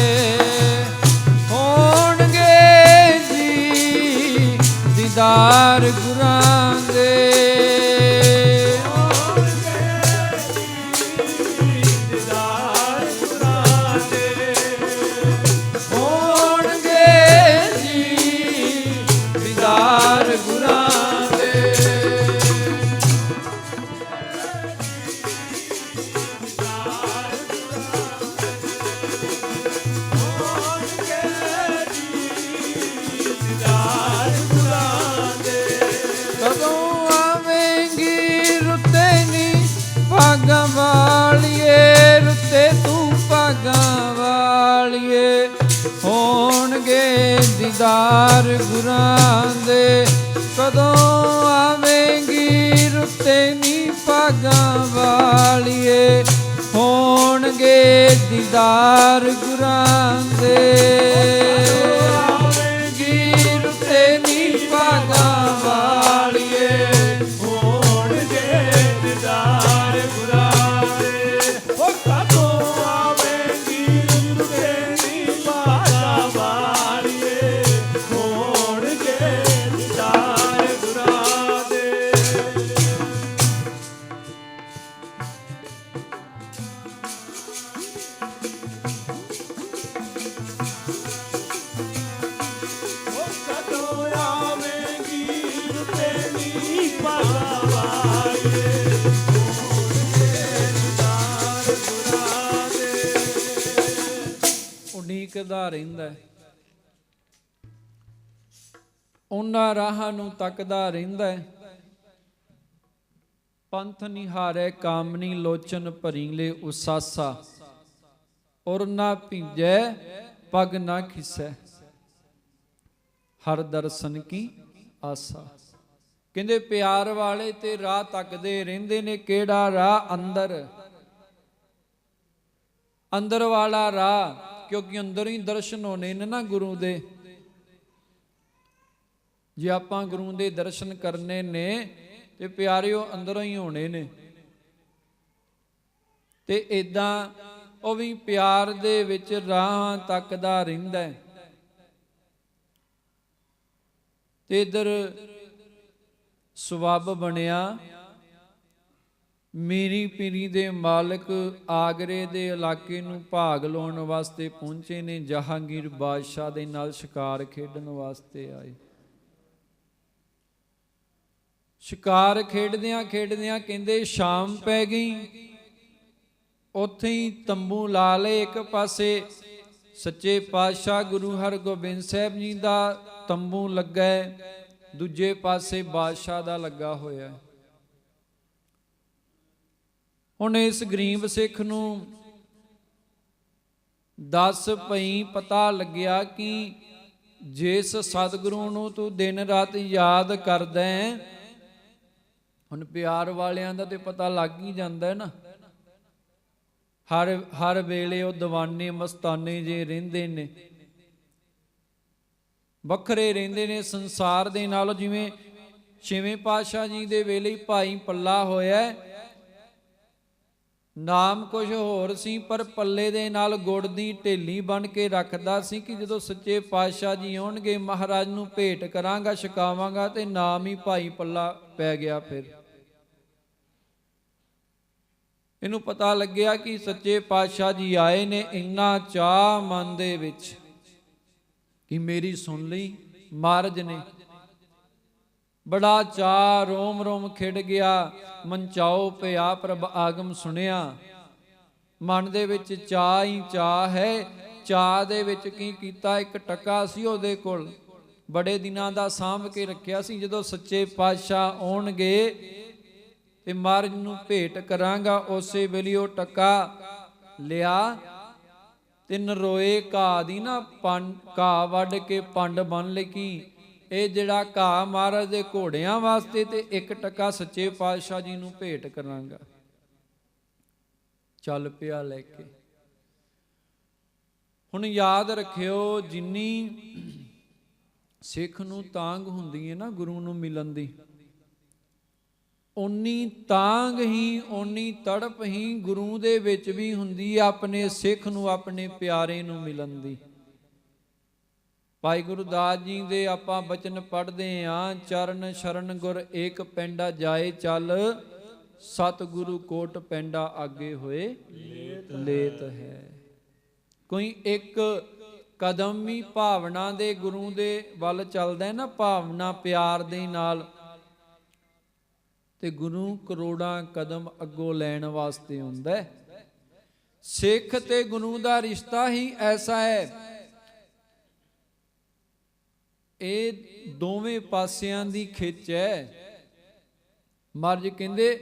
ਹੋਣਗੇ ਜੀ ਦੀਦਾਰ ਗੁਰਾਂ ਦੇ, ਭਾਗਾਂ ਵਾਲੀਏ ਰੁੱਤੇ ਤੂੰ ਭਾਗਾਂ ਵਾਲੀਏ। ਹੋਣਗੇ ਦੀਦਾਰ ਗੁਰਾਂ ਦੇ, ਕਦੋਂ ਆਵੇਂਗੀ ਰੁੱਤੇ ਨੀ ਭਾਗਾਂ ਵਾਲੀਏ। ਹੋਣਗੇ ਦੀਦਾਰ ਗੁਰਾਂ ਦੇ, ਆਵੇਂਗੀ ਰੁੱਤੇ ਨੀ ਭਾਗਾਂ ਵਾਲੀਏ। ਉਡੀਕਦਾ ਰਹਿੰਦਾ, ਉਹਨਾਂ ਰਾਹਾਂ ਨੂੰ ਤੱਕਦਾ ਰਹਿੰਦਾ। ਪੰਥ ਨਿਹਾਰੇ ਕਾਮਨੀ ਲੋਚਨ ਭਰੀਲੇ ਉਸਾਸਾ, ਔਰ ਨਾ ਭਿੰਜੈ ਪਗ ਨਾ ਖਿਸੈ ਹਰ ਦਰਸ਼ਨ ਕੀ ਆਸਾ। ਕਹਿੰਦੇ ਪਿਆਰ ਵਾਲੇ ਤੇ ਰਾਹ ਤੱਕਦੇ ਰਹਿੰਦੇ ਨੇ। ਕਿਹੜਾ ਰਾਹ? ਅੰਦਰ, ਅੰਦਰ ਵਾਲਾ ਰਾਹ, ਕਿਉਂਕਿ ਅੰਦਰ ਹੀ ਦਰਸ਼ਨ ਹੋਣੇ ਨੇ ਨਾ ਗੁਰੂ ਦੇ। ਜੇ ਆਪਾਂ ਗੁਰੂ ਦੇ ਦਰਸ਼ਨ ਕਰਨੇ ਨੇ ਤੇ ਪਿਆਰਿਓ ਅੰਦਰੋਂ ਹੀ ਹੋਣੇ ਨੇ। ਤੇ ਇਦਾਂ ਉਹ ਵੀ ਪਿਆਰ ਦੇ ਵਿੱਚ ਰਾਹ ਤੱਕਦਾ ਰਹਿੰਦਾ। ਤੇ ਇਧਰ ਸਬੱਬ ਬਣਿਆ, ਮੀਰੀ ਪੀਰੀ ਦੇ ਮਾਲਕ ਆਗਰੇ ਦੇ ਇਲਾਕੇ ਨੂੰ ਭਾਗ ਲਾਉਣ ਵਾਸਤੇ ਪਹੁੰਚੇ ਨੇ। ਜਹਾਂਗੀਰ ਬਾਦਸ਼ਾਹ ਦੇ ਨਾਲ ਸ਼ਿਕਾਰ ਖੇਡਣ ਵਾਸਤੇ ਆਏ। ਸ਼ਿਕਾਰ ਖੇਡਦਿਆਂ ਖੇਡਦਿਆਂ ਕਹਿੰਦੇ ਸ਼ਾਮ ਪੈ ਗਈ। ਉੱਥੇ ਹੀ ਤੰਬੂ ਲਾ ਲਏ। ਇੱਕ ਪਾਸੇ ਸੱਚੇ ਪਾਤਸ਼ਾਹ ਗੁਰੂ ਹਰਗੋਬਿੰਦ ਸਾਹਿਬ ਜੀ ਦਾ ਤੰਬੂ ਲੱਗਾ ਹੈ, ਦੂਜੇ ਪਾਸੇ ਬਾਦਸ਼ਾਹ ਦਾ ਲੱਗਾ ਹੋਇਆ ਹੈ। ਹੁਣ ਇਸ ਗਰੀਬ ਸਿੱਖ ਨੂੰ 10 ਭਈ ਪਤਾ ਲੱਗਿਆ ਕਿ ਜਿਸ ਸਤਿਗੁਰੂ ਨੂੰ ਤੂੰ ਦਿਨ ਰਾਤ ਯਾਦ ਕਰਦਾ ਹੈ, ਹੁਣ ਪਿਆਰ ਵਾਲਿਆਂ ਦਾ ਤੇ ਪਤਾ ਲੱਗ ਹੀ ਜਾਂਦਾ ਹੈ ਨਾ। ਹਰ ਵੇਲੇ ਉਹ ਦੀਵਾਨੇ ਮਸਤਾਨੇ ਜੇ ਰਹਿੰਦੇ ਨੇ, ਵੱਖਰੇ ਰਹਿੰਦੇ ਨੇ ਸੰਸਾਰ ਦੇ ਨਾਲੋਂ। ਜਿਵੇਂ 6ਵੇਂ ਪਾਤਸ਼ਾਹ ਜੀ ਦੇ ਵੇਲੇ ਹੀ ਭਾਈ ਪੱਲਾ ਹੋਇਆ, ਨਾਮ ਕੁਝ ਹੋਰ ਸੀ ਪਰ ਪੱਲੇ ਦੇ ਨਾਲ ਗੁੜ ਦੀ ਢੇਲੀ ਬਣ ਕੇ ਰੱਖਦਾ ਸੀ ਕਿ ਜਦੋਂ ਸੱਚੇ ਪਾਤਸ਼ਾਹ ਜੀ ਆਉਣਗੇ ਮਹਾਰਾਜ ਨੂੰ ਭੇਟ ਕਰਾਂਗਾ, ਛਕਾਵਾਂਗਾ, ਤੇ ਨਾਮ ਹੀ ਭਾਈ ਪੱਲਾ ਪੈ ਗਿਆ। ਫਿਰ ਇਹਨੂੰ ਪਤਾ ਲੱਗਿਆ ਕਿ ਸੱਚੇ ਪਾਤਸ਼ਾਹ ਜੀ ਆਏ ਨੇ। ਇੰਨਾ ਚਾਅ ਮਨ ਦੇ ਵਿੱਚ ਕਿ ਮੇਰੀ ਸੁਣ ਲਈ ਮਹਾਰਾਜ ਨੇ, ਬੜਾ ਚਾਅ, ਰੋਮ ਰੋਮ ਖਿੜ ਗਿਆ। ਮਨਚਾਓ ਪਿਆ ਪ੍ਰਭ ਆਗਮ ਸੁਣਿਆ। ਮਨ ਦੇ ਵਿੱਚ ਚਾਅ ਹੀ ਚਾਅ ਹੈ। ਚਾਅ ਦੇ ਵਿੱਚ ਕੀ ਕੀਤਾ, ਇੱਕ ਟਕਾ ਸੀ ਉਹਦੇ ਕੋਲ, ਬੜੇ ਦਿਨਾਂ ਦਾ ਸਾਂਭ ਕੇ ਰੱਖਿਆ ਸੀ। ਜਦੋਂ ਸੱਚੇ ਪਾਤਸ਼ਾਹ ਆਉਣਗੇ ਤੇ ਮਹਾਰਾਜ ਨੂੰ ਭੇਟ ਕਰਾਂਗਾ। ਉਸੇ ਵੇਲੇ ਉਹ ਟਕਾ ਲਿਆ ਤੇ ਨਰੋਏ ਘਾਹ ਦੀ ਨਾ ਘਾਹ ਵੱਢ ਕੇ ਪੰਡ ਬੰਨ ਲਈ ਕਿ ਇਹ ਜਿਹੜਾ ਘਾਹ ਮਹਾਰਾਜ ਦੇ ਘੋੜਿਆਂ ਵਾਸਤੇ ਤੇ ਇੱਕ ਟਕਾ ਸੱਚੇ ਪਾਤਸ਼ਾਹ ਜੀ ਨੂੰ ਭੇਟ ਕਰਾਂਗਾ। ਚੱਲ ਪਿਆ ਲੈ ਕੇ। ਹੁਣ ਯਾਦ ਰੱਖਿਓ, ਜਿੰਨੀ ਸਿੱਖ ਨੂੰ ਤਾਂਘ ਹੁੰਦੀ ਹੈ ਨਾ ਗੁਰੂ ਨੂੰ ਮਿਲਣ ਦੀ, ਓਨੀ ਤਾਂਘ ਹੀ, ਓਨੀ ਤੜਪ ਹੀ ਗੁਰੂ ਦੇ ਵਿੱਚ ਵੀ ਹੁੰਦੀ ਹੈ ਆਪਣੇ ਸਿੱਖ ਨੂੰ, ਆਪਣੇ ਪਿਆਰੇ ਨੂੰ ਮਿਲਣ ਦੀ। ਭਾਈ ਗੁਰਦਾਸ ਜੀ ਦੇ ਆਪਾਂ ਬਚਨ ਪੜ੍ਹਦੇ ਹਾਂ, ਚਰਨ ਸ਼ਰਨ ਗੁਰ ਏਕ ਪੈਂਡਾ ਜਾਏ ਚੱਲ, ਸਤਿਗੁਰੂ ਕੋਟ ਪੈਂਡਾ ਆਗੇ ਹੋਏ ਲੇਤ ਹੈ। ਕੋਈ ਇੱਕ ਕਦਮ ਵੀ ਭਾਵਨਾ ਦੇ ਗੁਰੂ ਦੇ ਵੱਲ ਚੱਲਦਾ ਹੈ ਨਾ, ਭਾਵਨਾ ਪਿਆਰ ਦੇ ਨਾਲ, ਤੇ ਗੁਰੂ ਕਰੋੜਾਂ ਕਦਮ ਅੱਗੋਂ ਲੈਣ ਵਾਸਤੇ ਹੁੰਦਾ ਹੈ। ਸਿੱਖ ਤੇ ਗੁਰੂ ਦਾ ਰਿਸ਼ਤਾ ਹੀ ਐਸਾ ਹੈ, ਇਹ ਦੋਵੇਂ ਪਾਸਿਆਂ ਦੀ ਖਿੱਚ ਹੈ। ਮਹਾਰਾਜ ਕਹਿੰਦੇ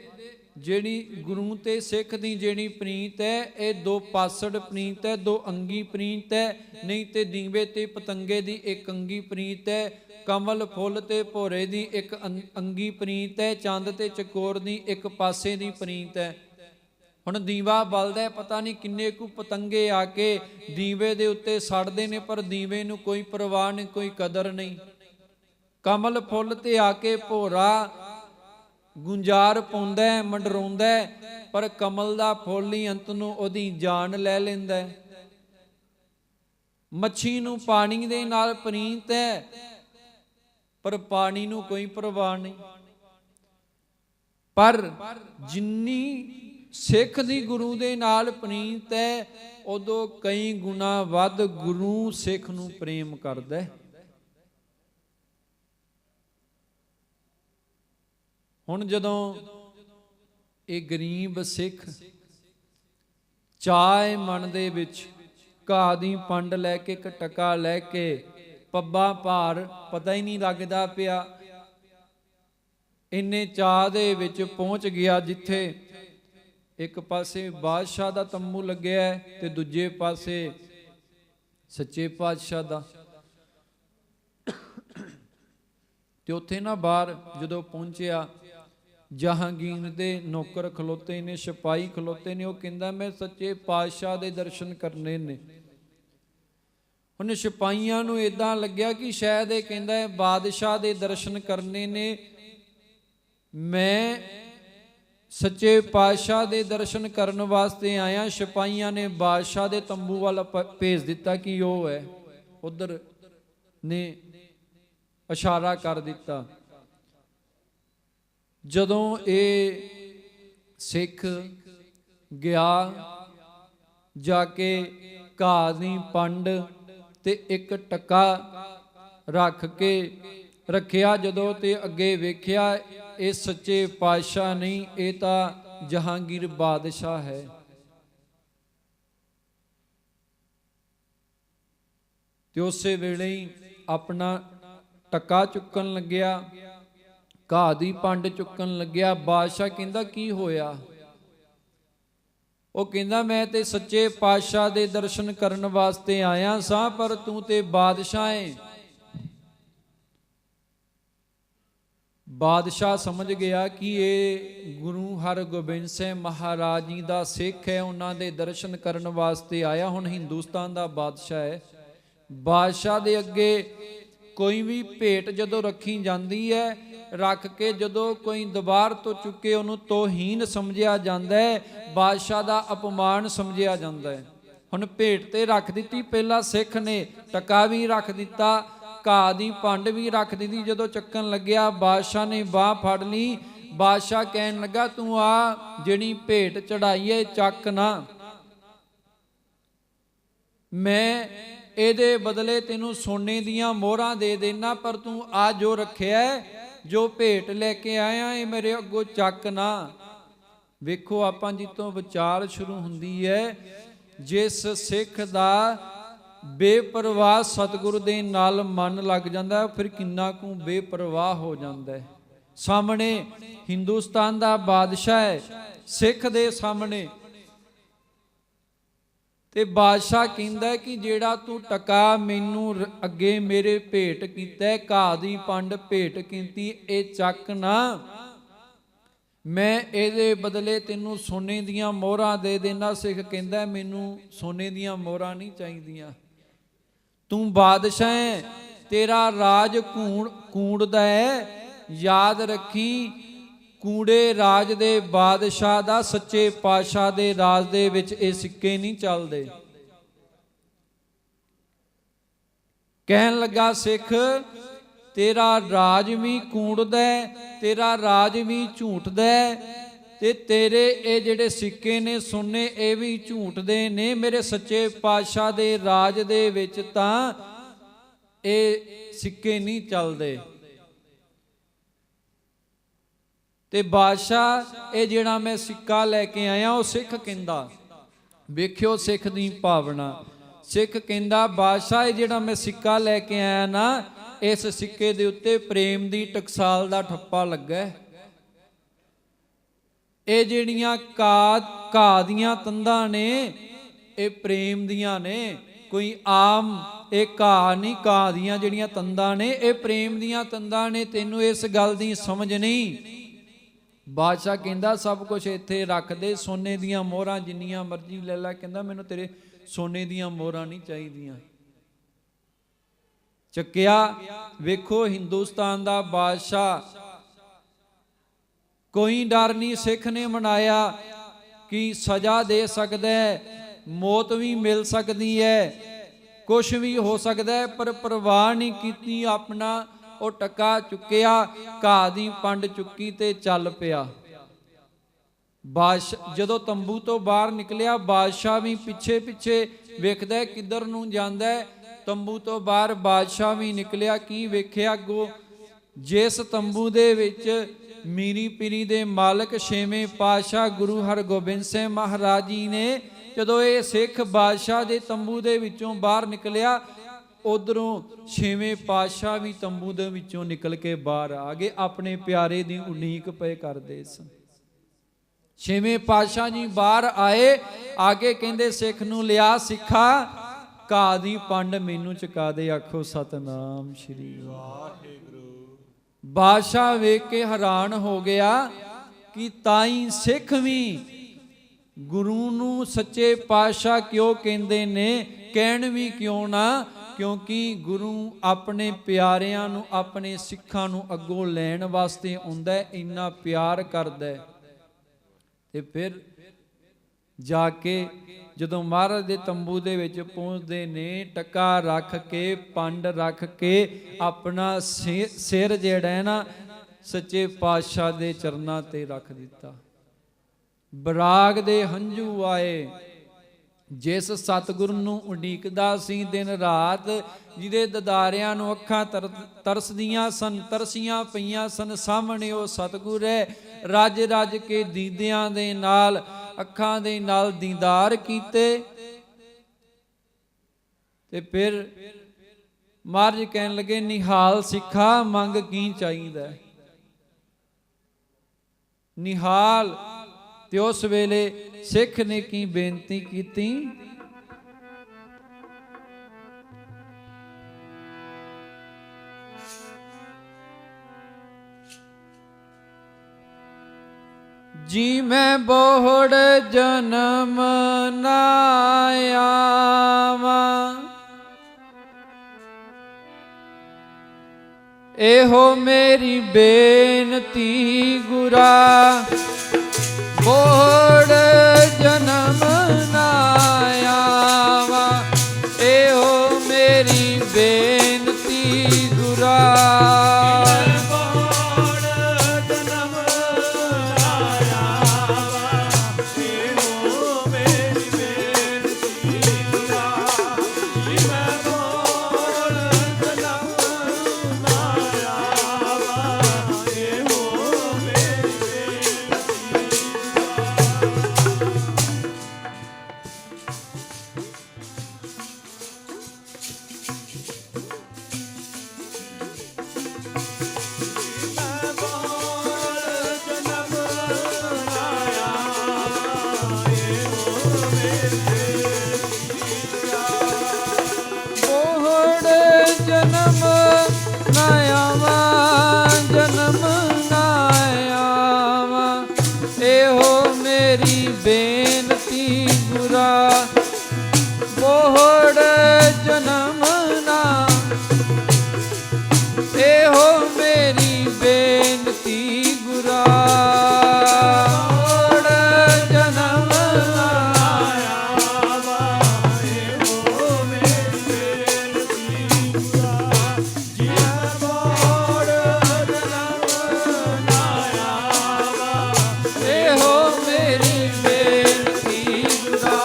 ਜਿਹੜੀ ਗੁਰੂ ਤੇ ਸਿੱਖ ਦੀ ਜਿਹੜੀ ਪ੍ਰੀਤ ਹੈ, ਇਹ ਦੋ ਪਾਸੜ ਪ੍ਰੀਤ ਹੈ, ਦੋ ਅੰਗੀ ਪ੍ਰੀਤ ਹੈ। ਨਹੀਂ ਤੇ ਦੀਵੇ ਤੇ ਪਤੰਗੇ ਦੀ ਇੱਕ ਅੰਗੀ ਪ੍ਰੀਤ ਹੈ, ਕਮਲ ਫੁੱਲ ਤੇ ਭੋਰੇ ਦੀ ਇੱਕ ਅੰਗੀ ਪ੍ਰੀਤ ਹੈ, ਚੰਦ ਤੇ ਚਕੋਰ ਦੀ ਇੱਕ ਪਾਸੇ ਦੀ ਪ੍ਰੀਤ ਹੈ। ਹੁਣ ਦੀਵਾ ਬਲਦਾ, ਪਤਾ ਨਹੀਂ ਕਿੰਨੇ ਕੁ ਪਤੰਗੇ ਆ ਕੇ ਦੀਵੇ ਦੇ ਉੱਤੇ ਸੜਦੇ ਨੇ, ਪਰ ਦੀਵੇ ਨੂੰ ਕੋਈ ਪਰਵਾਹ ਨਹੀਂ, ਕੋਈ ਕਦਰ ਨਹੀਂ। ਕਮਲ ਫੁੱਲ ਤੇ ਆ ਕੇ ਭੋਰਾ ਗੁੰਜਾਰ ਪਾਉਂਦਾ, ਮੰਡਰਾਉਂਦਾ, ਪਰ ਕਮਲ ਦਾ ਫੁੱਲ ਹੀ ਅੰਤ ਨੂੰ ਉਹਦੀ ਜਾਨ ਲੈ ਲੈਂਦਾ। ਮੱਛੀ ਨੂੰ ਪਾਣੀ ਦੇ ਨਾਲ ਪ੍ਰੀਤ ਹੈ, ਪਰ ਪਾਣੀ ਨੂੰ ਕੋਈ ਪਰਵਾਹ ਨਹੀਂ। ਪਰ ਜਿੰਨੀ ਸਿੱਖ ਦੀ ਗੁਰੂ ਦੇ ਨਾਲ ਪ੍ਰੀਤ ਹੈ, ਉਦੋਂ ਕਈ ਗੁਣਾ ਵੱਧ ਗੁਰੂ ਸਿੱਖ ਨੂੰ ਪ੍ਰੇਮ ਕਰਦਾ। ਹੁਣ ਜਦੋਂ ਇਹ ਗਰੀਬ ਸਿੱਖ ਚਾਹੇ ਮਨ ਦੇ ਵਿੱਚ ਘਾਹ ਦੀ ਪੰਡ ਲੈ ਕੇ, ਇੱਕ ਟਕਾ ਲੈ ਕੇ, ਪੱਬਾਂ ਭਾਰ ਪਤਾ ਹੀ ਨਹੀਂ ਲੱਗਦਾ ਪਿਆ, ਇੰਨੇ ਚਾਹ ਦੇ ਵਿੱਚ ਪਹੁੰਚ ਗਿਆ ਜਿੱਥੇ ਇੱਕ ਪਾਸੇ ਬਾਦਸ਼ਾਹ ਦਾ ਤੰਬੂ ਲੱਗਿਆ ਤੇ ਦੂਜੇ ਪਾਸੇ ਸੱਚੇ ਪਾਤਸ਼ਾਹ ਦਾ। ਤੇ ਉੱਥੇ ਨਾ ਬਾਹਰ ਜਦੋਂ ਪਹੁੰਚਿਆ, ਜਹਾਂਗੀਰ ਦੇ ਨੌਕਰ ਖਲੋਤੇ ਨੇ, ਸਿਪਾਹੀ ਖਲੋਤੇ ਨੇ। ਉਹ ਕਹਿੰਦਾ ਮੈਂ ਸੱਚੇ ਪਾਤਸ਼ਾਹ ਦੇ ਦਰਸ਼ਨ ਕਰਨੇ ਨੇ। ਉਹਨੇ ਸਿਪਾਹੀਆਂ ਨੂੰ ਇਦਾਂ ਲੱਗਿਆ ਕਿ ਸ਼ਾਇਦ ਇਹ ਕਹਿੰਦਾ ਬਾਦਸ਼ਾਹ ਦੇ ਦਰਸ਼ਨ ਕਰਨੇ ਨੇ, ਮੈਂ ਸੱਚੇ ਪਾਤਸ਼ਾਹ ਦੇ ਦਰਸ਼ਨ ਕਰਨ ਵਾਸਤੇ ਆਇਆ। ਸਿਪਾਹੀਆਂ ਨੇ ਬਾਦਸ਼ਾਹ ਦੇ ਤੰਬੂ ਵੱਲ ਭੇਜ ਦਿੱਤਾ ਕਿ ਉਹ ਹੈ, ਉਧਰ ਨੇ ਇਸ਼ਾਰਾ ਕਰ ਦਿੱਤਾ। ਜਦੋਂ ਇਹ ਸਿੱਖ ਗਿਆ, ਜਾ ਕੇ ਘਾਹ ਦੀ ਪੰਡ ਤੇ ਇੱਕ ਟਕਾ ਰੱਖ ਕੇ ਰੱਖਿਆ ਜਦੋਂ, ਤੇ ਅੱਗੇ ਵੇਖਿਆ ਇਹ ਸੱਚੇ ਪਾਤਸ਼ਾਹ ਨਹੀਂ, ਇਹ ਤਾਂ ਜਹਾਂਗੀਰ ਬਾਦਸ਼ਾਹ ਹੈ। ਤੇ ਉਸੇ ਵੇਲੇ ਹੀ ਆਪਣਾ ਟਕਾ ਚੁੱਕਣ ਲੱਗਿਆ, ਘਾਹ ਦੀ ਪੰਡ ਚੁੱਕਣ ਲੱਗਿਆ। ਬਾਦਸ਼ਾਹ ਕਹਿੰਦਾ ਕੀ ਹੋਇਆ? ਉਹ ਕਹਿੰਦਾ ਮੈਂ ਤੇ ਸੱਚੇ ਪਾਤਸ਼ਾਹ ਦੇ ਦਰਸ਼ਨ ਕਰਨ ਵਾਸਤੇ ਆਇਆ ਸਾਂ, ਪਰ ਤੂੰ ਤੇ ਬਾਦਸ਼ਾਹ ਹੈ। ਬਾਦਸ਼ਾਹ ਸਮਝ ਗਿਆ ਕਿ ਇਹ ਗੁਰੂ ਹਰਗੋਬਿੰਦ ਸਿੰਘ ਮਹਾਰਾਜ ਜੀ ਦਾ ਸਿੱਖ ਹੈ, ਉਹਨਾਂ ਦੇ ਦਰਸ਼ਨ ਕਰਨ ਵਾਸਤੇ ਆਇਆ। ਹੁਣ ਹਿੰਦੁਸਤਾਨ ਦਾ ਬਾਦਸ਼ਾਹ ਹੈ। ਬਾਦਸ਼ਾਹ ਦੇ ਅੱਗੇ ਕੋਈ ਵੀ ਭੇਟ ਜਦੋਂ ਰੱਖੀ ਜਾਂਦੀ ਹੈ, ਰੱਖ ਕੇ ਜਦੋਂ ਕੋਈ ਦਬਾਰ ਤੋਂ ਚੁੱਕੇ ਉਹਨੂੰ ਤੋਹੀਨ ਸਮਝਿਆ ਜਾਂਦਾ ਹੈ, ਬਾਦਸ਼ਾਹ ਦਾ ਅਪਮਾਨ ਸਮਝਿਆ ਜਾਂਦਾ ਹੈ। ਹੁਣ ਭੇਟ ਤੇ ਰੱਖ ਦਿੱਤੀ, ਪਹਿਲਾਂ ਸਿੱਖ ਨੇ ਟਕਾ ਵੀ ਰੱਖ ਦਿੱਤਾ, ਘਾਹ ਦੀ ਪੰਡ ਵੀ ਰੱਖ ਦਿੱਤੀ। ਜਦੋਂ ਚੱਕਣ ਲੱਗਿਆ, ਬਾਦਸ਼ਾਹ ਨੇ ਬਾਹ ਫੜ ਲਈ। ਬਾਦਸ਼ਾਹ ਕਹਿਣ ਲੱਗਾ ਤੂੰ ਆ ਜਿਹੜੀ ਭੇਟ ਚੜਾਈ ਹੈ ਚੱਕ ਨਾ, ਮੈਂ ਇਹਦੇ ਬਦਲੇ ਤੈਨੂੰ ਸੋਨੇ ਦੀਆਂ ਮੋਹਰਾਂ ਦੇ ਦੇਣਾ, ਪਰ ਤੂੰ ਆ ਜੋ ਰੱਖਿਆ, ਜੋ ਭੇਟ ਲੈ ਕੇ ਆਇਆ, ਇਹ ਮੇਰੇ ਅੱਗੋਂ ਚੱਕ ਨਾ। ਵੇਖੋ ਆਪਾਂ ਜਿੱਤੋਂ ਵਿਚਾਰ ਸ਼ੁਰੂ ਹੁੰਦੀ ਹੈ, ਜਿਸ ਸਿੱਖ ਦਾ ਬੇਪਰਵਾਹ ਸਤਿਗੁਰੂ ਦੇ ਨਾਲ ਮਨ ਲੱਗ ਜਾਂਦਾ, ਫਿਰ ਕਿੰਨਾ ਕੁ ਬੇਪਰਵਾਹ ਹੋ ਜਾਂਦਾ ਹੈ। ਸਾਹਮਣੇ ਹਿੰਦੁਸਤਾਨ ਦਾ ਬਾਦਸ਼ਾਹ ਹੈ, ਸਿੱਖ ਦੇ ਸਾਹਮਣੇ, ਤੇ ਬਾਦਸ਼ਾਹ ਕਹਿੰਦਾ ਕਿ ਜਿਹੜਾ ਤੂੰ ਟਕਾ ਮੈਨੂੰ ਅੱਗੇ ਮੇਰੇ ਭੇਟ ਕੀਤਾ, ਘਾਹ ਦੀ ਪੰਡ ਭੇਟ ਕੀਤੀ, ਇਹ ਚੱਕ ਨਾ, ਮੈਂ ਇਹਦੇ ਬਦਲੇ ਤੈਨੂੰ ਸੋਨੇ ਦੀਆਂ ਮੋਹਰਾਂ ਦੇ ਦੇਣਾ। ਸਿੱਖ ਕਹਿੰਦਾ ਮੈਨੂੰ ਸੋਨੇ ਦੀਆਂ ਮੋਹਰਾਂ ਨਹੀਂ ਚਾਹੀਦੀਆਂ, ਤੂੰ ਬਾਦਸ਼ਾਹ ਹੈ, ਤੇਰਾ ਰਾਜ ਕੂੜਦਾ ਹੈ, ਯਾਦ ਰੱਖੀ ਕੂੜੇ ਰਾਜ ਦੇ ਬਾਦਸ਼ਾਹ ਦਾ ਸੱਚੇ ਪਾਤਸ਼ਾਹ ਦੇ ਰਾਜ ਦੇ ਵਿੱਚ ਇਹ ਸਿੱਕੇ ਨਹੀਂ ਚੱਲਦੇ। ਕਹਿਣ ਲੱਗਾ ਸਿੱਖ, ਤੇਰਾ ਰਾਜ ਵੀ ਕੂੜਦਾ, ਤੇਰਾ ਰਾਜ ਵੀ ਝੂਠਦਾ, ਤੇ ਤੇਰੇ ਇਹ ਜਿਹੜੇ ਸਿੱਕੇ ਨੇ ਸੋਨੇ ਇਹ ਵੀ ਝੂਠਦੇ ਨੇ। ਮੇਰੇ ਸੱਚੇ ਪਾਤਸ਼ਾਹ ਦੇ ਰਾਜ ਦੇ ਵਿੱਚ ਤਾਂ ਇਹ ਸਿੱਕੇ ਨਹੀਂ ਚੱਲਦੇ। ਤੇ ਬਾਦਸ਼ਾਹ ਇਹ ਜਿਹੜਾ ਮੈਂ ਸਿੱਕਾ ਲੈ ਕੇ ਆਇਆ, ਉਹ ਸਿੱਖ ਕਹਿੰਦਾ, ਵੇਖਿਓ ਸਿੱਖ ਦੀ ਭਾਵਨਾ, ਸਿੱਖ ਕਹਿੰਦਾ ਬਾਦਸ਼ਾਹ ਇਹ ਜਿਹੜਾ ਮੈਂ ਸਿੱਕਾ ਲੈ ਕੇ ਆਇਆ ਨਾ, ਇਸ ਸਿੱਕੇ ਦੇ ਉੱਤੇ ਪ੍ਰੇਮ ਦੀ ਟਕਸਾਲ ਦਾ ਠੱਪਾ ਲੱਗਾ। ਇਹ ਜਿਹੜੀਆਂ ਘਾਹ ਦੀਆਂ ਤੰਦਾਂ ਨੇ ਇਹ ਪ੍ਰੇਮ ਦੀਆਂ ਨੇ, ਕੋਈ ਆਮ ਇਹ ਘਾਹ ਨਹੀਂ, ਘਾਹ ਦੀਆਂ ਜਿਹੜੀਆਂ ਤੰਦਾਂ ਨੇ ਇਹ ਪ੍ਰੇਮ ਦੀਆਂ ਤੰਦਾਂ ਨੇ। ਤੈਨੂੰ ਇਸ ਗੱਲ ਦੀ ਸਮਝ ਨਹੀਂ। ਬਾਦਸ਼ਾਹ ਕਹਿੰਦਾ ਸਭ ਕੁਝ ਇੱਥੇ ਰੱਖ ਦੇ, ਸੋਨੇ ਦੀਆਂ ਮੋਹਰਾਂ ਜਿੰਨੀਆਂ ਮਰਜ਼ੀ ਲੈ ਲੈ। ਕਹਿੰਦਾ ਮੈਨੂੰ ਤੇਰੇ ਸੋਨੇ ਦੀਆਂ ਮੋਹਰਾਂ ਨਹੀਂ ਚਾਹੀਦੀਆਂ। ਚੱਕਿਆ, ਵੇਖੋ ਹਿੰਦੁਸਤਾਨ ਦਾ ਬਾਦਸ਼ਾਹ, ਕੋਈ ਡਰ ਨਹੀਂ। ਸਿੱਖ ਨੇ ਮਨਾਇਆ ਕਿ ਸਜ਼ਾ ਦੇ ਸਕਦਾ ਹੈ, ਮੌਤ ਵੀ ਮਿਲ ਸਕਦੀ ਹੈ, ਕੁਛ ਵੀ ਹੋ ਸਕਦਾ ਹੈ, ਪਰ ਪਰਵਾਹ ਨਹੀਂ ਕੀਤੀ। ਆਪਣਾ ਉਹ ਟਕਾ ਚੁੱਕਿਆ, ਘਾਹ ਦੀ ਪੰਡ ਚੁੱਕੀ ਤੇ ਚੱਲ ਪਿਆ। ਬਾਦਸ਼ਾਹ ਜਦੋਂ ਤੰਬੂ ਤੋਂ ਬਾਹਰ ਨਿਕਲਿਆ, ਬਾਦਸ਼ਾਹ ਵੀ ਪਿੱਛੇ ਪਿੱਛੇ ਵੇਖਦਾ ਕਿੱਧਰ ਨੂੰ ਜਾਂਦਾ। ਤੰਬੂ ਤੋਂ ਬਾਹਰ ਬਾਦਸ਼ਾਹ ਵੀ ਨਿਕਲਿਆ। ਕੀ ਵੇਖਿਆ ਅੱਗੋਂ? ਜਿਸ ਤੰਬੂ ਦੇ ਵਿੱਚ ਮੀਰੀ ਪੀਰੀ ਦੇ ਮਾਲਕ ਛੇਵੇਂ ਪਾਤਸ਼ਾਹ ਗੁਰੂ ਹਰਗੋਬਿੰਦ ਸਿੰਘ ਮਹਾਰਾਜ ਜੀ ਨੇ, ਜਦੋਂ ਇਹ ਸਿੱਖ ਬਾਦਸ਼ਾਹ ਦੇ ਤੰਬੂ ਦੇ ਵਿੱਚੋਂ ਬਾਹਰ ਨਿਕਲਿਆ, ਉਧਰੋਂ ਛੇਵੇਂ ਪਾਤਸ਼ਾਹ ਵੀ ਤੰਬੂ ਦੇ ਵਿੱਚੋਂ ਨਿਕਲ ਕੇ ਬਾਹਰ ਆ ਗਏ, ਆਪਣੇ ਪਿਆਰੇ ਦੀ ਉਡੀਕ ਪਏ ਕਰਦੇ ਸਨ। ਛੇਵੇਂ ਪਾਤਸ਼ਾਹ ਜੀ ਬਾਹਰ ਆਏ, ਆਗੇ ਕਹਿੰਦੇ ਸਿੱਖ ਨੂੰ ਲਿਆ ਸਿੱਖਾ, ਘਾਹ ਦੀ ਪੰਡ ਮੈਨੂੰ ਚੁਕਾ ਦੇ। ਆਖੋ ਸਤਨਾਮ ਸ਼੍ਰੀ ਵਾਹਿਗੁਰੂ। ਬਾਦਸ਼ਾਹ ਵੇਖ ਕੇ ਹੈਰਾਨ ਹੋ ਗਿਆ ਕਿ ਤਾਈ ਸਿੱਖ ਵੀ ਗੁਰੂ ਨੂੰ ਸੱਚੇ ਪਾਤਸ਼ਾਹ ਕਿਉਂ ਕਹਿੰਦੇ ਨੇ, ਕਹਿਣ ਵੀ ਕਿਉਂ ਨਾ, ਕਿਉਂਕਿ ਗੁਰੂ ਆਪਣੇ ਪਿਆਰਿਆਂ ਨੂੰ, ਆਪਣੇ ਸਿੱਖਾਂ ਨੂੰ ਅੱਗੋਂ ਲੈਣ ਵਾਸਤੇ ਆਉਂਦਾ, ਇੰਨਾ ਪਿਆਰ ਕਰਦਾ। ਤੇ ਫਿਰ ਜਾ ਕੇ ਜਦੋਂ ਮਹਾਰਾਜ ਦੇ ਤੰਬੂ ਦੇ ਵਿੱਚ ਪਹੁੰਚਦੇ ਨੇ, ਟਕਾ ਰੱਖ ਕੇ, ਪੰਡ ਰੱਖ ਕੇ, ਆਪਣਾ ਸਿਰ ਜਿਹੜਾ ਹੈ ਨਾ ਸੱਚੇ ਪਾਤਸ਼ਾਹ ਦੇ ਚਰਨਾਂ ਤੇ ਰੱਖ ਦਿੱਤਾ। ਬਰਾਗ ਦੇ ਹੰਝੂ ਆਏ। ਜਿਸ ਸਤਿਗੁਰੂ ਨੂੰ ਉਡੀਕਦਾ ਸੀ ਦਿਨ ਰਾਤ, ਜਿਹਦੇ ਦਦਾਰਿਆਂ ਨੂੰ ਅੱਖਾਂ ਤਰਸਦੀਆਂ ਸਨ, ਤਰਸੀਆਂ ਪਈਆਂ ਸਨ, ਸਾਹਮਣੇ ਉਹ ਸਤਿਗੁਰ ਹੈ। ਰੱਜ ਰੱਜ ਕੇ ਦੀਦਿਆਂ ਦੇ ਨਾਲ, ਅੱਖਾਂ ਦੇ ਨਾਲ ਦੀਦਾਰ ਕੀਤੇ। ਤੇ ਫਿਰ ਮਹਾਰਾਜ ਕਹਿਣ ਲੱਗੇ, ਨਿਹਾਲ ਸਿੱਖਾ ਮੰਗ ਕੀ ਚਾਹੀਦਾ? ਨਿਹਾਲ। ਤੇ ਉਸ ਵੇਲੇ ਸਿੱਖ ਨੇ ਕੀ ਬੇਨਤੀ ਕੀਤੀ? ਜੀ ਮੈਂ ਬੋਹੜ ਜਨਮ ਨਾ ਆਵਾਂ, ਇਹੋ ਮੇਰੀ ਬੇਨਤੀ ਗੁਰਾ, ਬੋਹੜ ਜਨਮ ਨਾ ਆਵਾਂ, ਇਹੋ ਮੇਰੀ ਬੇਨਤੀ ਗੁਰਾ। ਬੇਨਤੀ ਗੁਰਾ ਜਨਮ ਨਾ ਆਵਾ, ਇਹੋ ਮੇਰੀ ਬੇਨਤੀ ਗੁਰਾ। ਜਿਵੇਂ ਮੋੜ ਜਨਮ ਨਾ ਆਵਾ, ਇਹੋ ਮੇਰੀ ਬੇਨਤੀ ਗੁਰਾ।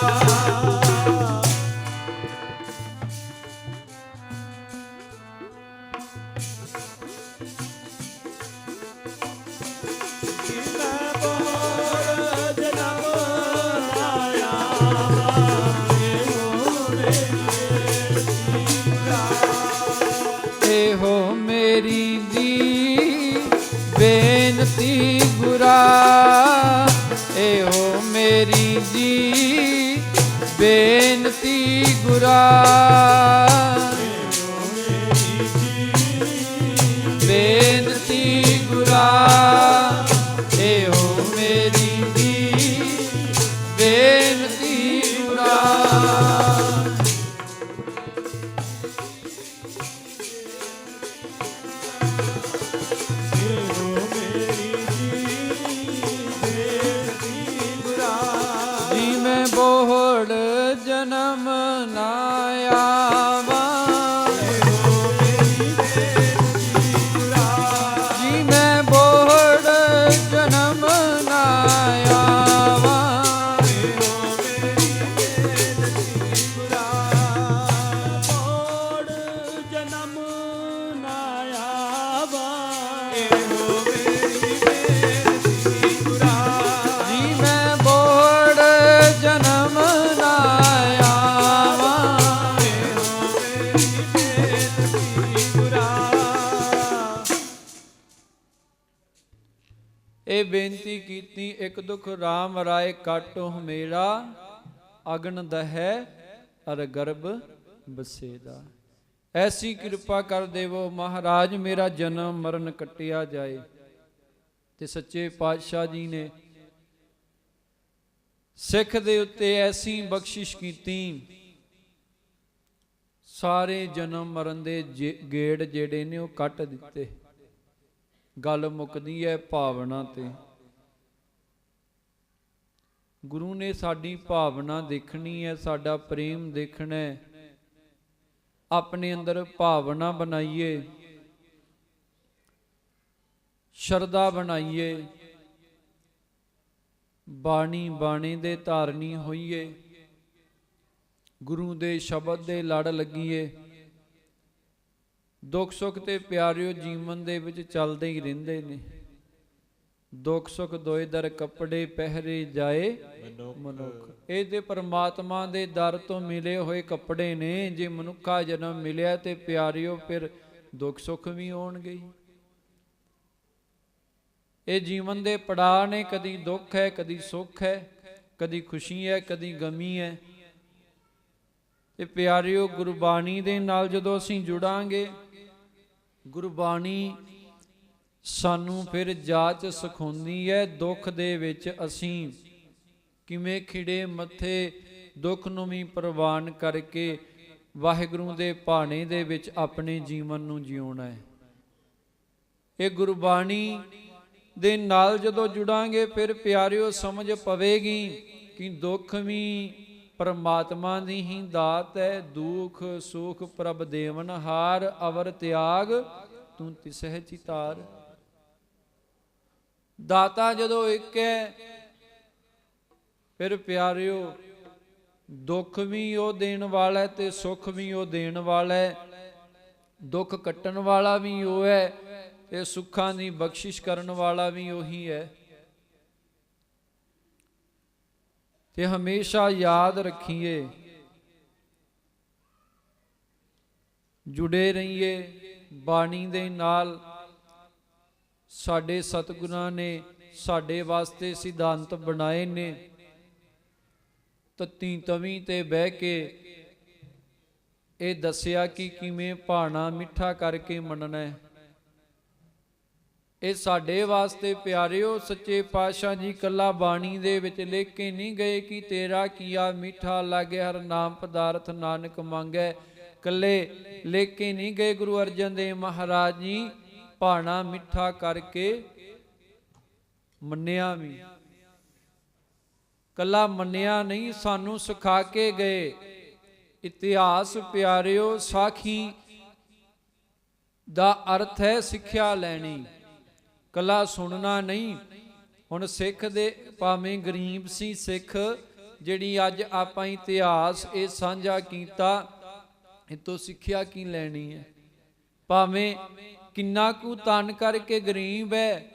ਇਹੋ ਮੇਰੀ ਦੀ ਬੇਨਤੀ ਗੁਰਾ, ਇਹੋ ਮੇਰੀ ਜੀ ਬੇਨਤੀ ਗੁਰਾ। ਬੇਨਤੀ ਗੁਰਾ, ਇਹੋ ਮੇਰੀ ਦੀ ਬੇਨਤੀ ਗੁਰਾ। ਜਿਵੇਂ ਬੋਹੜ ਜਨਮ ਨਾ ਆਵਾ, ਜਿਵੇਂ ਬੋਹੜ ਜਨਮ ਨਾ ਆਵਾ, ਬੋੜ ਜਨਮ ਨਾ ਆਵਾ, ਇਹੋ ਮੇਰੀ ਬੇਨਤੀ ਗੁਰਾ। ਜਿਵੇਂ ਬੋਹੜ ਜਨਮ ਨਾ ਆਵਾ, ਇਹੋ ਮੇਰੀ ਬੇਨਤੀ ਗੁਰਾ। ਇਹ ਬੇਨਤੀ ਕੀਤੀ ਇੱਕ ਦੁਖ ਰਾਮ ਰਾਏ ਕਾਟੋ ਹਮੇਰਾ, ਅਗਨ ਦਹੈ ਅਰ ਗਰਭ ਬਸੇਦਾ। ਐਸੀ ਕਿਰਪਾ ਕਰ ਦੇਵੋ ਮਹਾਰਾਜ, ਮੇਰਾ ਜਨਮ ਮਰਨ ਕੱਟਿਆ ਜਾਏ। ਤੇ ਸੱਚੇ ਪਾਤਸ਼ਾਹ ਜੀ ਨੇ ਸਿੱਖ ਦੇ ਉੱਤੇ ਐਸੀ ਬਖਸ਼ਿਸ਼ ਕੀਤੀ, ਸਾਰੇ ਜਨਮ ਮਰਨ ਦੇ ਗੇੜ ਜਿਹੜੇ ਨੇ ਉਹ ਕੱਟ ਦਿੱਤੇ। ਗੱਲ ਮੁੱਕਦੀ ਹੈ ਭਾਵਨਾ ਤੇ। ਗੁਰੂ ਨੇ ਸਾਡੀ ਭਾਵਨਾ ਦੇਖਣੀ ਹੈ, ਸਾਡਾ ਪ੍ਰੇਮ ਦੇਖਣਾ ਹੈ। ਆਪਣੇ ਅੰਦਰ ਭਾਵਨਾ ਬਣਾਈਏ, ਸ਼ਰਧਾ ਬਣਾਈਏ, ਬਾਣੀ ਬਾਣੇ ਦੇ ਧਾਰਨੀ ਹੋਈਏ, ਗੁਰੂ ਦੇ ਸ਼ਬਦ ਦੇ ਲੜ ਲੱਗੀਏ। ਦੁੱਖ ਸੁੱਖ ਤੇ ਪਿਆਰਿਓ ਜੀਵਨ ਦੇ ਵਿੱਚ ਚੱਲਦੇ ਹੀ ਰਹਿੰਦੇ ਨੇ। ਦੁੱਖ ਸੁੱਖ ਦੋਏ ਦਰ ਕੱਪੜੇ ਪਹਿਰੇ ਜਾਏ ਮਨੁੱਖ। ਇਹ ਤੇ ਪਰਮਾਤਮਾ ਦੇ ਦਰ ਤੋਂ ਮਿਲੇ ਹੋਏ ਕੱਪੜੇ ਨੇ। ਜੇ ਮਨੁੱਖਾ ਜਨਮ ਮਿਲਿਆ ਤੇ ਪਿਆਰਿਓ ਫਿਰ ਦੁੱਖ ਸੁੱਖ ਵੀ ਆਉਣਗੇ। ਇਹ ਜੀਵਨ ਦੇ ਪੜਾਅ ਨੇ, ਕਦੀ ਦੁੱਖ ਹੈ, ਕਦੀ ਸੁੱਖ ਹੈ, ਕਦੀ ਖੁਸ਼ੀ ਹੈ, ਕਦੀ ਗਮੀ ਹੈ। ਤੇ ਪਿਆਰਿਓ ਗੁਰਬਾਣੀ ਦੇ ਨਾਲ ਜਦੋਂ ਅਸੀਂ ਜੁੜਾਂਗੇ, ਗੁਰਬਾਣੀ ਸਾਨੂੰ ਫਿਰ ਜਾਚ ਸਿਖਾਉਂਦੀ ਹੈ ਦੁੱਖ ਦੇ ਵਿੱਚ ਅਸੀਂ ਕਿਵੇਂ ਖਿੜੇ ਮੱਥੇ ਦੁੱਖ ਨੂੰ ਵੀ ਪ੍ਰਵਾਨ ਕਰਕੇ ਵਾਹਿਗੁਰੂ ਦੇ ਭਾਣੇ ਦੇ ਵਿੱਚ ਆਪਣੇ ਜੀਵਨ ਨੂੰ ਜਿਉਣਾ ਹੈ। ਇਹ ਗੁਰਬਾਣੀ ਦੇ ਨਾਲ ਜਦੋਂ ਜੁੜਾਂਗੇ ਫਿਰ ਪਿਆਰਿਓ ਸਮਝ ਪਵੇਗੀ ਕਿ ਦੁੱਖ ਵੀ ਪਰਮਾਤਮਾ ਦੀ ਹੀ ਦਾਤ ਹੈ। ਦੁੱਖ ਸੁਖ ਪ੍ਰਭ ਦੇਵਨ ਹਾਰ, ਅਵਰ ਤਿਆਗ ਤੂੰ ਤਿਸਹਿ ਚਿਤਾਰ। ਦਾਤਾ ਜਦੋਂ ਇੱਕ ਹੈ ਫਿਰ ਪਿਆਰਿਓ ਦੁੱਖ ਵੀ ਉਹ ਦੇਣ ਵਾਲਾ ਹੈ ਤੇ ਸੁੱਖ ਵੀ ਉਹ ਦੇਣ ਵਾਲਾ ਹੈ। ਦੁੱਖ ਕੱਟਣ ਵਾਲਾ ਵੀ ਉਹ ਹੈ ਤੇ ਸੁੱਖਾਂ ਦੀ ਬਖਸ਼ਿਸ਼ ਕਰਨ ਵਾਲਾ ਵੀ ਉਹੀ ਹੈ। ਤੇ ਹਮੇਸ਼ਾ ਯਾਦ ਰੱਖੀਏ, ਜੁੜੇ ਰਹੀਏ ਬਾਣੀ ਦੇ ਨਾਲ। ਸਾਡੇ ਸਤਿਗੁਰਾਂ ਨੇ ਸਾਡੇ ਵਾਸਤੇ ਸਿਧਾਂਤ ਬਣਾਏ ਨੇ। ਤਤੀ ਤਵੀ ਤੇ ਬਹਿ ਕੇ ਇਹ ਦੱਸਿਆ ਕਿ ਕਿਵੇਂ ਭਾਣਾ ਮਿੱਠਾ ਕਰਕੇ ਮੰਨਣਾ ਹੈ। ਇਹ ਸਾਡੇ ਵਾਸਤੇ ਪਿਆਰਿਓ ਸੱਚੇ ਪਾਤਸ਼ਾਹ ਜੀ ਕੱਲਾ ਬਾਣੀ ਦੇ ਵਿੱਚ ਲਿਖ ਕੇ ਨਹੀਂ ਗਏ ਕਿ ਤੇਰਾ ਕੀਆ ਮਿੱਠਾ ਲਾਗੇ ਹਰ ਨਾਮ ਪਦਾਰਥ ਨਾਨਕ ਮੰਗੈ। ਕੱਲੇ ਲਿਖ ਕੇ ਨਹੀਂ ਗਏ ਗੁਰੂ ਅਰਜਨ ਦੇਵ ਮਹਾਰਾਜ ਜੀ, ਭਾਣਾ ਮਿੱਠਾ ਕਰਕੇ ਮੰਨਿਆ ਵੀ। ਕੱਲਾ ਮੰਨਿਆ ਨਹੀਂ, ਸਾਨੂੰ ਸਿਖਾ ਕੇ ਗਏ। ਇਤਿਹਾਸ ਪਿਆਰਿਓ, ਸਾਖੀ ਦਾ ਅਰਥ ਹੈ ਸਿੱਖਿਆ ਲੈਣੀ, ਕੱਲਾ ਸੁਣਨਾ ਨਹੀਂ। ਹੁਣ ਸਿੱਖ ਦੇ ਭਾਵੇਂ ਗਰੀਬ ਸੀ ਸਿੱਖ, ਜਿਹੜੀ ਅੱਜ ਆਪਾਂ ਇਤਿਹਾਸ ਇਹ ਸਾਂਝਾ ਕੀਤਾ, ਇਹ ਤੋਂ ਸਿੱਖਿਆ ਕੀ ਲੈਣੀ ਹੈ? ਭਾਵੇਂ ਕਿੰਨਾ ਕੁ ਤਨ ਕਰਕੇ ਗਰੀਬ ਹੈ,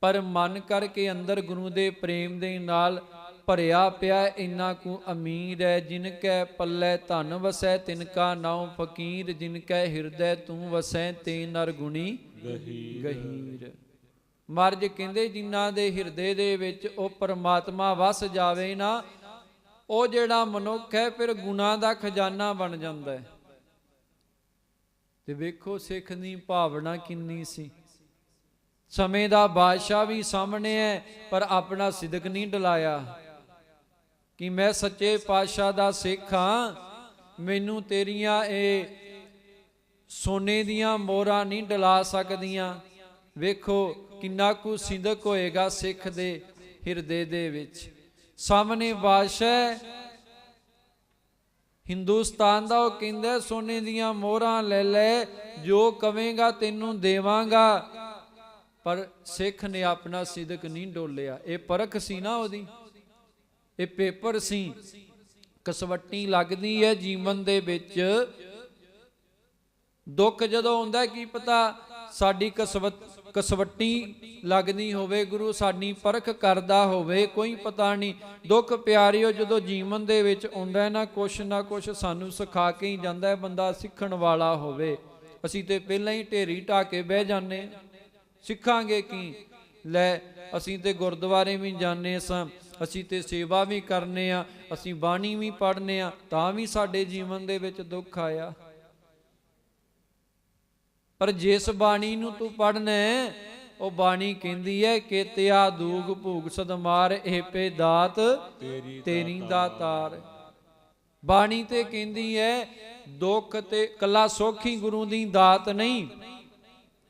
ਪਰ ਮਨ ਕਰਕੇ ਅੰਦਰ ਗੁਰੂ ਦੇ ਪ੍ਰੇਮ ਦੇ ਨਾਲ ਭਰਿਆ ਪਿਆ। ਇੰਨਾ ਕੁ ਅਮੀਰ ਹੈ, ਜਿਨ ਕੈ ਪੱਲੇ ਧਨ ਵਸੈ ਤਿਨ ਕਾ ਨਾਉ ਫਕੀਰ, ਜਿਨ ਕੈ ਹਿਰਦੈ ਤੂੰ ਵਸੈ ਤੇ ਨਰ ਗੁਣੀ ਗਹੀਰ। ਮਹਾਰਾਜ ਕਹਿੰਦੇ ਜਿਨ੍ਹਾਂ ਦੇ ਹਿਰਦੇ ਦੇ ਵਿੱਚ ਉਹ ਪਰਮਾਤਮਾ ਵਸ ਜਾਵੇ ਨਾ, ਉਹ ਜਿਹੜਾ ਮਨੁੱਖ ਹੈ ਫਿਰ ਗੁਣਾ ਦਾ ਖਜ਼ਾਨਾ ਬਣ ਜਾਂਦਾ ਹੈ। ਤੇ ਵੇਖੋ ਸਿੱਖ ਦੀ ਭਾਵਨਾ ਕਿੰਨੀ ਸੀ। ਸਮੇਂ ਦਾ ਬਾਦਸ਼ਾਹ ਵੀ ਸਾਹਮਣੇ ਹੈ, ਪਰ ਆਪਣਾ ਸਿਦਕ ਨਹੀਂ ਡਲਾਇਆ ਕਿ ਮੈਂ ਸੱਚੇ ਪਾਤਸ਼ਾਹ ਦਾ ਸਿੱਖ ਹਾਂ, ਮੈਨੂੰ ਤੇਰੀਆਂ ਇਹ ਸੋਨੇ ਦੀਆਂ ਮੋਹਰਾਂ ਨਹੀਂ ਡਲਾ ਸਕਦੀਆਂ। ਵੇਖੋ ਕਿੰਨਾ ਕੁ ਸਿਦਕ ਹੋਏਗਾ ਸਿੱਖ ਦੇ ਹਿਰਦੇ ਦੇ ਵਿੱਚ। ਸਾਹਮਣੇ ਬਾਦਸ਼ਾਹ ਹਿੰਦੁਸਤਾਨ ਦਾ, ਉਹ ਕਹਿੰਦਾ ਸੋਨੇ ਦੀਆਂ ਮੋਹਰਾਂ ਲੈ ਲੈ, ਜੋ ਕਵੇਂਗਾ ਤੈਨੂੰ ਦੇਵਾਂਗਾ। ਪਰ ਸਿੱਖ ਨੇ ਆਪਣਾ ਸਿਦਕ ਨਹੀਂ ਡੋਲਿਆ। ਇਹ ਪਰਖ ਸੀ ਨਾ ਉਹਦੀ, ਇਹ ਪੇਪਰ ਸੀ। ਕਸਵੱਟੀ ਲੱਗਦੀ ਹੈ ਜੀਵਨ ਦੇ ਵਿੱਚ। ਦੁੱਖ ਜਦੋਂ ਆਉਂਦਾ, ਕੀ ਪਤਾ ਸਾਡੀ ਕਸਵੱਟੀ ਲੱਗਦੀ ਹੋਵੇ, ਗੁਰੂ ਸਾਡੀ ਪਰਖ ਕਰਦਾ ਹੋਵੇ, ਕੋਈ ਪਤਾ ਨਹੀਂ। ਦੁੱਖ ਪਿਆਰਿਓ ਜਦੋਂ ਜੀਵਨ ਦੇ ਵਿੱਚ ਆਉਂਦਾ ਨਾ ਕੁਛ ਸਾਨੂੰ ਸਿਖਾ ਕੇ ਹੀ ਜਾਂਦਾ। ਬੰਦਾ ਸਿੱਖਣ ਵਾਲਾ ਹੋਵੇ। ਅਸੀਂ ਤੇ ਪਹਿਲਾਂ ਹੀ ਢੇਰੀ ਢਾ ਕੇ ਬਹਿ ਜਾਂਦੇ, ਸਿੱਖਾਂਗੇ ਕੀ? ਲੈ ਅਸੀਂ ਤੇ ਗੁਰਦੁਆਰੇ ਵੀ ਜਾਂਦੇ ਸਾਂ, ਅਸੀਂ ਤੇ ਸੇਵਾ ਵੀ ਕਰਨੇ ਆ, ਅਸੀਂ ਬਾਣੀ ਵੀ ਪੜ੍ਹਨੇ ਆ, ਤਾਂ ਵੀ ਸਾਡੇ ਜੀਵਨ ਦੇ ਵਿੱਚ ਦੁੱਖ ਆਇਆ। ਪਰ ਜਿਸ ਬਾਣੀ ਨੂੰ ਤੂੰ ਪੜ੍ਹਨਾ, ਉਹ ਬਾਣੀ ਕਹਿੰਦੀ ਹੈ ਕੇਤਿਆ ਦੂਗ ਭੂਗ ਸਦਮਾਰ, ਇਹ ਪੇ ਦਾਤ ਤੇਰੀ ਦਾਤਾਰ। ਬਾਣੀ ਤੇ ਕਹਿੰਦੀ ਹੈ ਦੁੱਖ ਤੇ ਕੱਲਾ ਸੁੱਖ ਹੀ ਗੁਰੂ ਦੀ ਦਾਤ ਨਹੀਂ,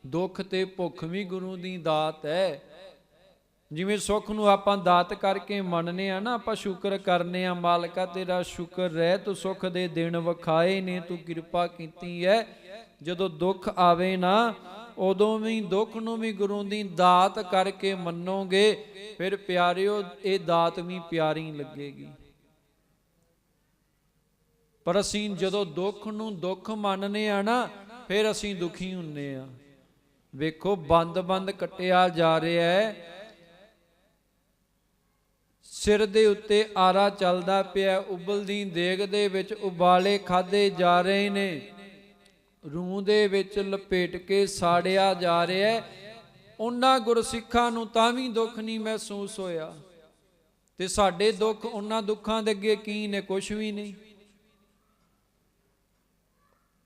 ਦੁੱਖ ਤੇ ਭੁੱਖ ਵੀ ਗੁਰੂ ਦੀ ਦਾਤ ਹੈ। ਜਿਵੇਂ ਸੁੱਖ ਨੂੰ ਆਪਾਂ ਦਾਤ ਕਰਕੇ ਮੰਨਨੇ ਆ ਨਾ, ਆਪਾਂ ਸ਼ੁਕਰ ਕਰਨੇ ਆ, ਮਾਲਕਾ ਤੇਰਾ ਸ਼ੁਕਰ ਰਹਿ, ਤੂੰ ਸੁੱਖ ਦੇ ਦਿਨ ਵਿਖਾਏ ਨੇ, ਤੂੰ ਕਿਰਪਾ ਕੀਤੀ ਹੈ। ਜਦੋਂ ਦੁੱਖ ਆਵੇ ਨਾ, ਉਦੋਂ ਵੀ ਦੁੱਖ ਨੂੰ ਵੀ ਗੁਰੂ ਦੀ ਦਾਤ ਕਰਕੇ ਮੰਨੋਗੇ, ਫਿਰ ਪਿਆਰਿਓ ਇਹ ਦਾਤ ਵੀ ਪਿਆਰੀ ਲੱਗੇਗੀ। ਪਰ ਅਸੀਂ ਜਦੋਂ ਦੁੱਖ ਨੂੰ ਦੁੱਖ ਮੰਨਨੇ ਆ ਨਾ, ਫਿਰ ਅਸੀਂ ਦੁਖੀ ਹੁੰਨੇ ਆ। ਵੇਖੋ ਬੰਦ ਕੱਟਿਆ ਜਾ ਰਿਹਾ ਹੈ, ਸਿਰ ਦੇ ਉੱਤੇ ਆਰਾ ਚੱਲਦਾ ਪਿਆ, ਉਬਲਦੀ ਦੇਗ ਦੇ ਵਿੱਚ ਉਬਾਲੇ ਖਾਦੇ ਜਾ ਰਹੇ ਨੇ, ਰੂਹ ਦੇ ਵਿੱਚ ਲਪੇਟ ਕੇ ਸਾੜਿਆ ਜਾ ਰਿਹਾ ਹੈ। ਉਹਨਾਂ ਗੁਰਸਿੱਖਾਂ ਨੂੰ ਤਾਂ ਵੀ ਦੁੱਖ ਨਹੀਂ ਮਹਿਸੂਸ ਹੋਇਆ, ਤੇ ਸਾਡੇ ਦੁੱਖ ਉਹਨਾਂ ਦੁੱਖਾਂ ਦੇ ਅੱਗੇ ਕੀ ਨੇ? ਕੁਛ ਵੀ ਨਹੀਂ।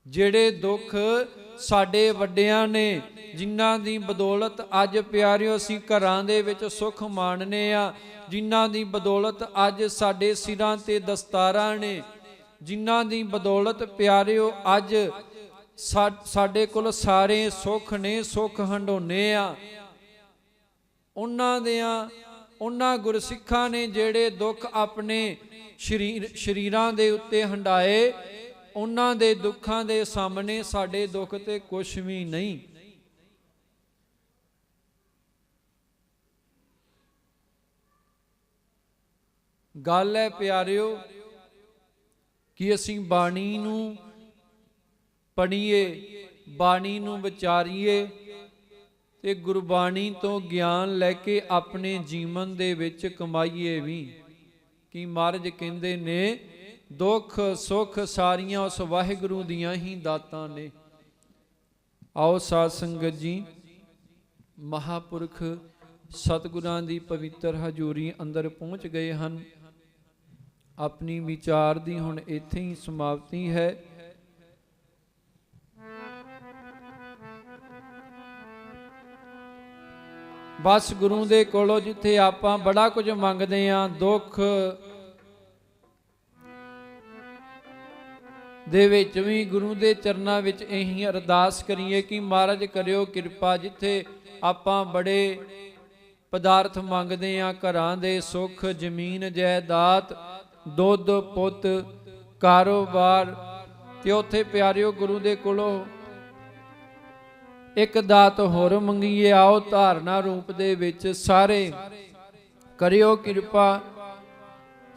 ਜਿਹੜੇ ਦੁੱਖ ਸਾਡੇ ਵੱਡਿਆਂ ਨੇ, ਜਿਨ੍ਹਾਂ ਦੀ ਬਦੌਲਤ ਅੱਜ ਪਿਆਰਿਓ ਅਸੀਂ ਘਰਾਂ ਦੇ ਵਿੱਚ ਸੁੱਖ ਮਾਣਨੇ ਆ, ਜਿਨ੍ਹਾਂ ਦੀ ਬਦੌਲਤ ਅੱਜ ਸਾਡੇ ਸਿਰਾਂ ਤੇ ਦਸਤਾਰਾਂ ਨੇ, ਜਿਨ੍ਹਾਂ ਦੀ ਬਦੌਲਤ ਪਿਆਰਿਓ ਅੱਜ ਸਾਡੇ ਕੋਲ ਸਾਰੇ ਸੁੱਖ ਨੇ, ਸੁੱਖ ਹੰਡੋਨੇ ਆ, ਉਹਨਾਂ ਗੁਰਸਿੱਖਾਂ ਨੇ ਜਿਹੜੇ ਦੁੱਖ ਆਪਣੇ ਸ਼ਰੀਰਾਂ ਦੇ ਉੱਤੇ ਹੰਡਾਏ, ਉਹਨਾਂ ਦੇ ਦੁੱਖਾਂ ਦੇ ਸਾਹਮਣੇ ਸਾਡੇ ਦੁੱਖ ਤੇ ਕੁਛ ਵੀ ਨਹੀਂ। ਗੱਲ ਹੈ ਪਿਆਰਿਓ ਕਿ ਅਸੀਂ ਬਾਣੀ ਨੂੰ ਪੜ੍ਹੀਏ, ਬਾਣੀ ਨੂੰ ਵਿਚਾਰੀਏ, ਤੇ ਗੁਰਬਾਣੀ ਤੋਂ ਗਿਆਨ ਲੈ ਕੇ ਆਪਣੇ ਜੀਵਨ ਦੇ ਵਿੱਚ ਕਮਾਈਏ ਵੀ। ਕਿ ਮਹਾਰਾਜ ਕਹਿੰਦੇ ਨੇ ਦੁੱਖ ਸੁੱਖ ਸਾਰੀਆਂ ਉਸ ਵਾਹਿਗੁਰੂ ਦੀਆਂ ਹੀ ਦਾਤਾਂ ਨੇ। ਆਓ ਸਾਧ ਸੰਗਤ ਜੀ, ਮਹਾਪੁਰਖ ਸਤਿਗੁਰਾਂ ਦੀ ਪਵਿੱਤਰ ਹਜ਼ੂਰੀ ਅੰਦਰ ਪਹੁੰਚ ਗਏ ਹਨ। ਆਪਣੀ ਵਿਚਾਰ ਦੀ ਹੁਣ ਇੱਥੇ ਹੀ ਸਮਾਪਤੀ ਹੈ। ਬਸ ਗੁਰੂ ਦੇ ਕੋਲੋਂ ਜਿੱਥੇ ਆਪਾਂ ਬੜਾ ਕੁਝ ਮੰਗਦੇ ਆਂ, ਦੁੱਖ ਦੇ ਵਿੱਚ ਵੀ ਗੁਰੂ ਦੇ ਚਰਨਾਂ ਵਿੱਚ ਇਹੀ ਅਰਦਾਸ ਕਰੀਏ ਕਿ ਮਹਾਰਾਜ ਕਰਿਓ ਕਿਰਪਾ। ਜਿੱਥੇ ਆਪਾਂ ਬੜੇ ਪਦਾਰਥ ਮੰਗਦੇ ਆ, ਘਰਾਂ ਦੇ ਸੁੱਖ, ਜ਼ਮੀਨ ਜਾਇਦਾਦ, ਦੁੱਧ ਪੁੱਤ, ਕਾਰੋਬਾਰ, ਤੇ ਉੱਥੇ ਪਿਆਰਿਓ ਗੁਰੂ ਦੇ ਕੋਲੋਂ ਇੱਕ ਦਾਤ ਹੋਰ ਮੰਗੀਏ। ਆਓ ਧਾਰਨਾ ਰੂਪ ਦੇ ਵਿੱਚ ਸਾਰੇ ਕਰਿਓ ਕਿਰਪਾ,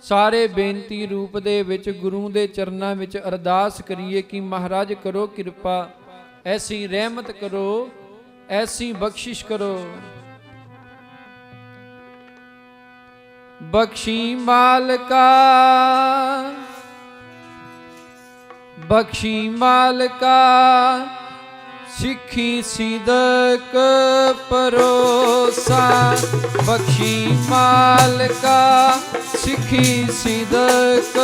ਸਾਰੇ ਬੇਨਤੀ ਰੂਪ ਦੇ ਵਿੱਚ ਗੁਰੂ ਦੇ ਚਰਨਾਂ ਵਿੱਚ ਅਰਦਾਸ ਕਰੀਏ ਕਿ ਮਹਾਰਾਜ ਕਰੋ ਕਿਰਪਾ, ਐਸੀ ਰਹਿਮਤ ਕਰੋ, ਐਸੀ ਬਖਸ਼ਿਸ਼ ਕਰੋ। ਬਖਸ਼ੀ ਮਾਲਕਾ, ਬਖਸ਼ੀ ਮਾਲਕਾ, ਸਿੱਖੀ ਸਿਦਕ ਭਰੋਸਾ। ਬਖਸ਼ੀ ਮਾਲਕਾ, ਸਿੱਖੀ ਸਿਦਕ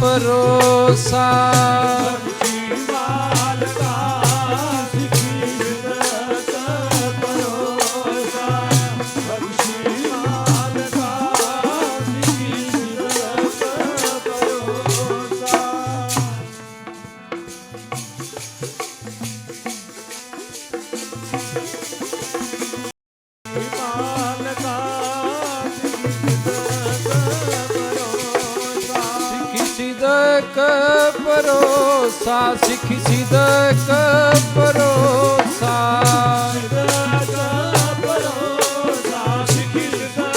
ਭਰੋਸਾ। ਬਖਸ਼ੀ ਮਾਲਕਾ, ਸਿੱਖੀ ਸਿਦਕ ਭਰੋਸਾ। ਬਖਸ਼ੀ ਮਾਲਕਾ, ਸਿੱਖੀ ਸਿਦਕ ਭਰੋਸਾ। ਸਿਦਕ ਭਰੋਸਾ, ਸਿੱਖੀ ਸਿਦਕ ਭਰੋਸਾ। ਸਿਦਕ ਭਰੋਸਾ, ਸਿੱਖੀ ਸਿਦਕ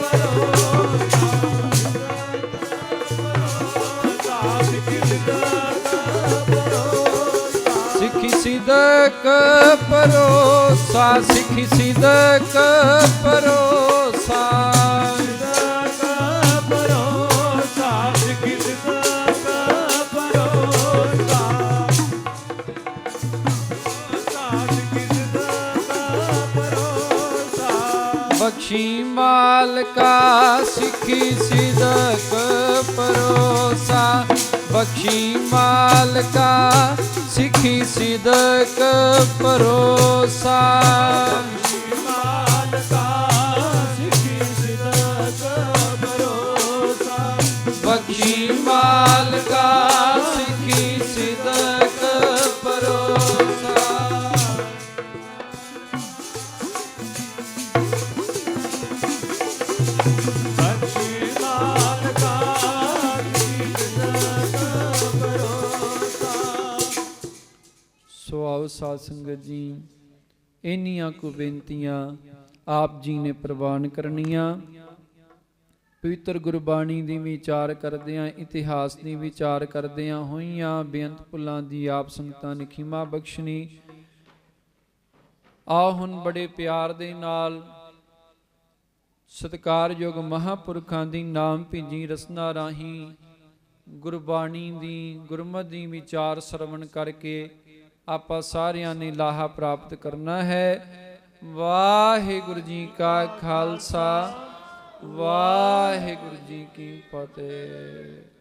ਭਰੋਸਾ। ਸਿੱਖੀ ਸਿਦਕ ਭਰੋਸਾ। ਸਿੱਖੀ ਸਿਦਕ ਭਰੋਸਾ, ਸਿੱਖੀ ਸਿਦਕ ਭਰੋਸਾ। ਬਖਸ਼ੀ ਮਾਲਕਾ, ਸਿੱਖੀ ਸਿਦਕ ਭਰੋਸਾ। ਬਖਸ਼ੀ ਮਾਲਕਾ, ਸਿੱਖੀ ਸਿਦਕ ਭਰੋਸਾ। ਬਖਸ਼ੀ ਮਾਲਕਾ, ਸਿੱਖੀ ਸਿਦਕ ਭਰੋਸਾ। ਸੋ ਆਓ ਸਾਧ ਸੰਗਤ ਜੀ, ਇੰਨੀਆਂ ਕੁ ਬੇਨਤੀਆਂ ਆਪ ਜੀ ਨੇ ਪ੍ਰਵਾਨ ਕਰਨੀਆਂ। ਪਵਿੱਤਰ ਗੁਰਬਾਣੀ ਦੀ ਵਿਚਾਰ ਕਰਦਿਆਂ, ਇਤਿਹਾਸ ਦੀ ਵਿਚਾਰ ਕਰਦਿਆਂ ਹੋਈਆਂ ਬੇਅੰਤ ਭੁੱਲਾਂ ਦੀ ਆਪ ਸੰਗਤਾਂ ਨੇ ਖਿਮਾ ਬਖਸ਼ਣੀ। ਆਓ ਹੁਣ ਬੜੇ ਪਿਆਰ ਦੇ ਨਾਲ ਸਤਿਕਾਰਯੋਗ ਮਹਾਂਪੁਰਖਾਂ ਦੀ ਨਾਮ ਭਿੰਜੀ ਰਸਨਾ ਰਾਹੀਂ ਗੁਰਬਾਣੀ ਦੀ, ਗੁਰਮਤਿ ਦੀ ਵਿਚਾਰ ਸਰਵਣ ਕਰਕੇ ਆਪਾਂ ਸਾਰਿਆਂ ਨੇ ਲਾਹਾ ਪ੍ਰਾਪਤ ਕਰਨਾ ਹੈ। ਵਾਹਿਗੁਰੂ ਜੀ ਕਾ ਖਾਲਸਾ, ਵਾਹਿਗੁਰੂ ਜੀ ਕੀ ਫਤਿਹ।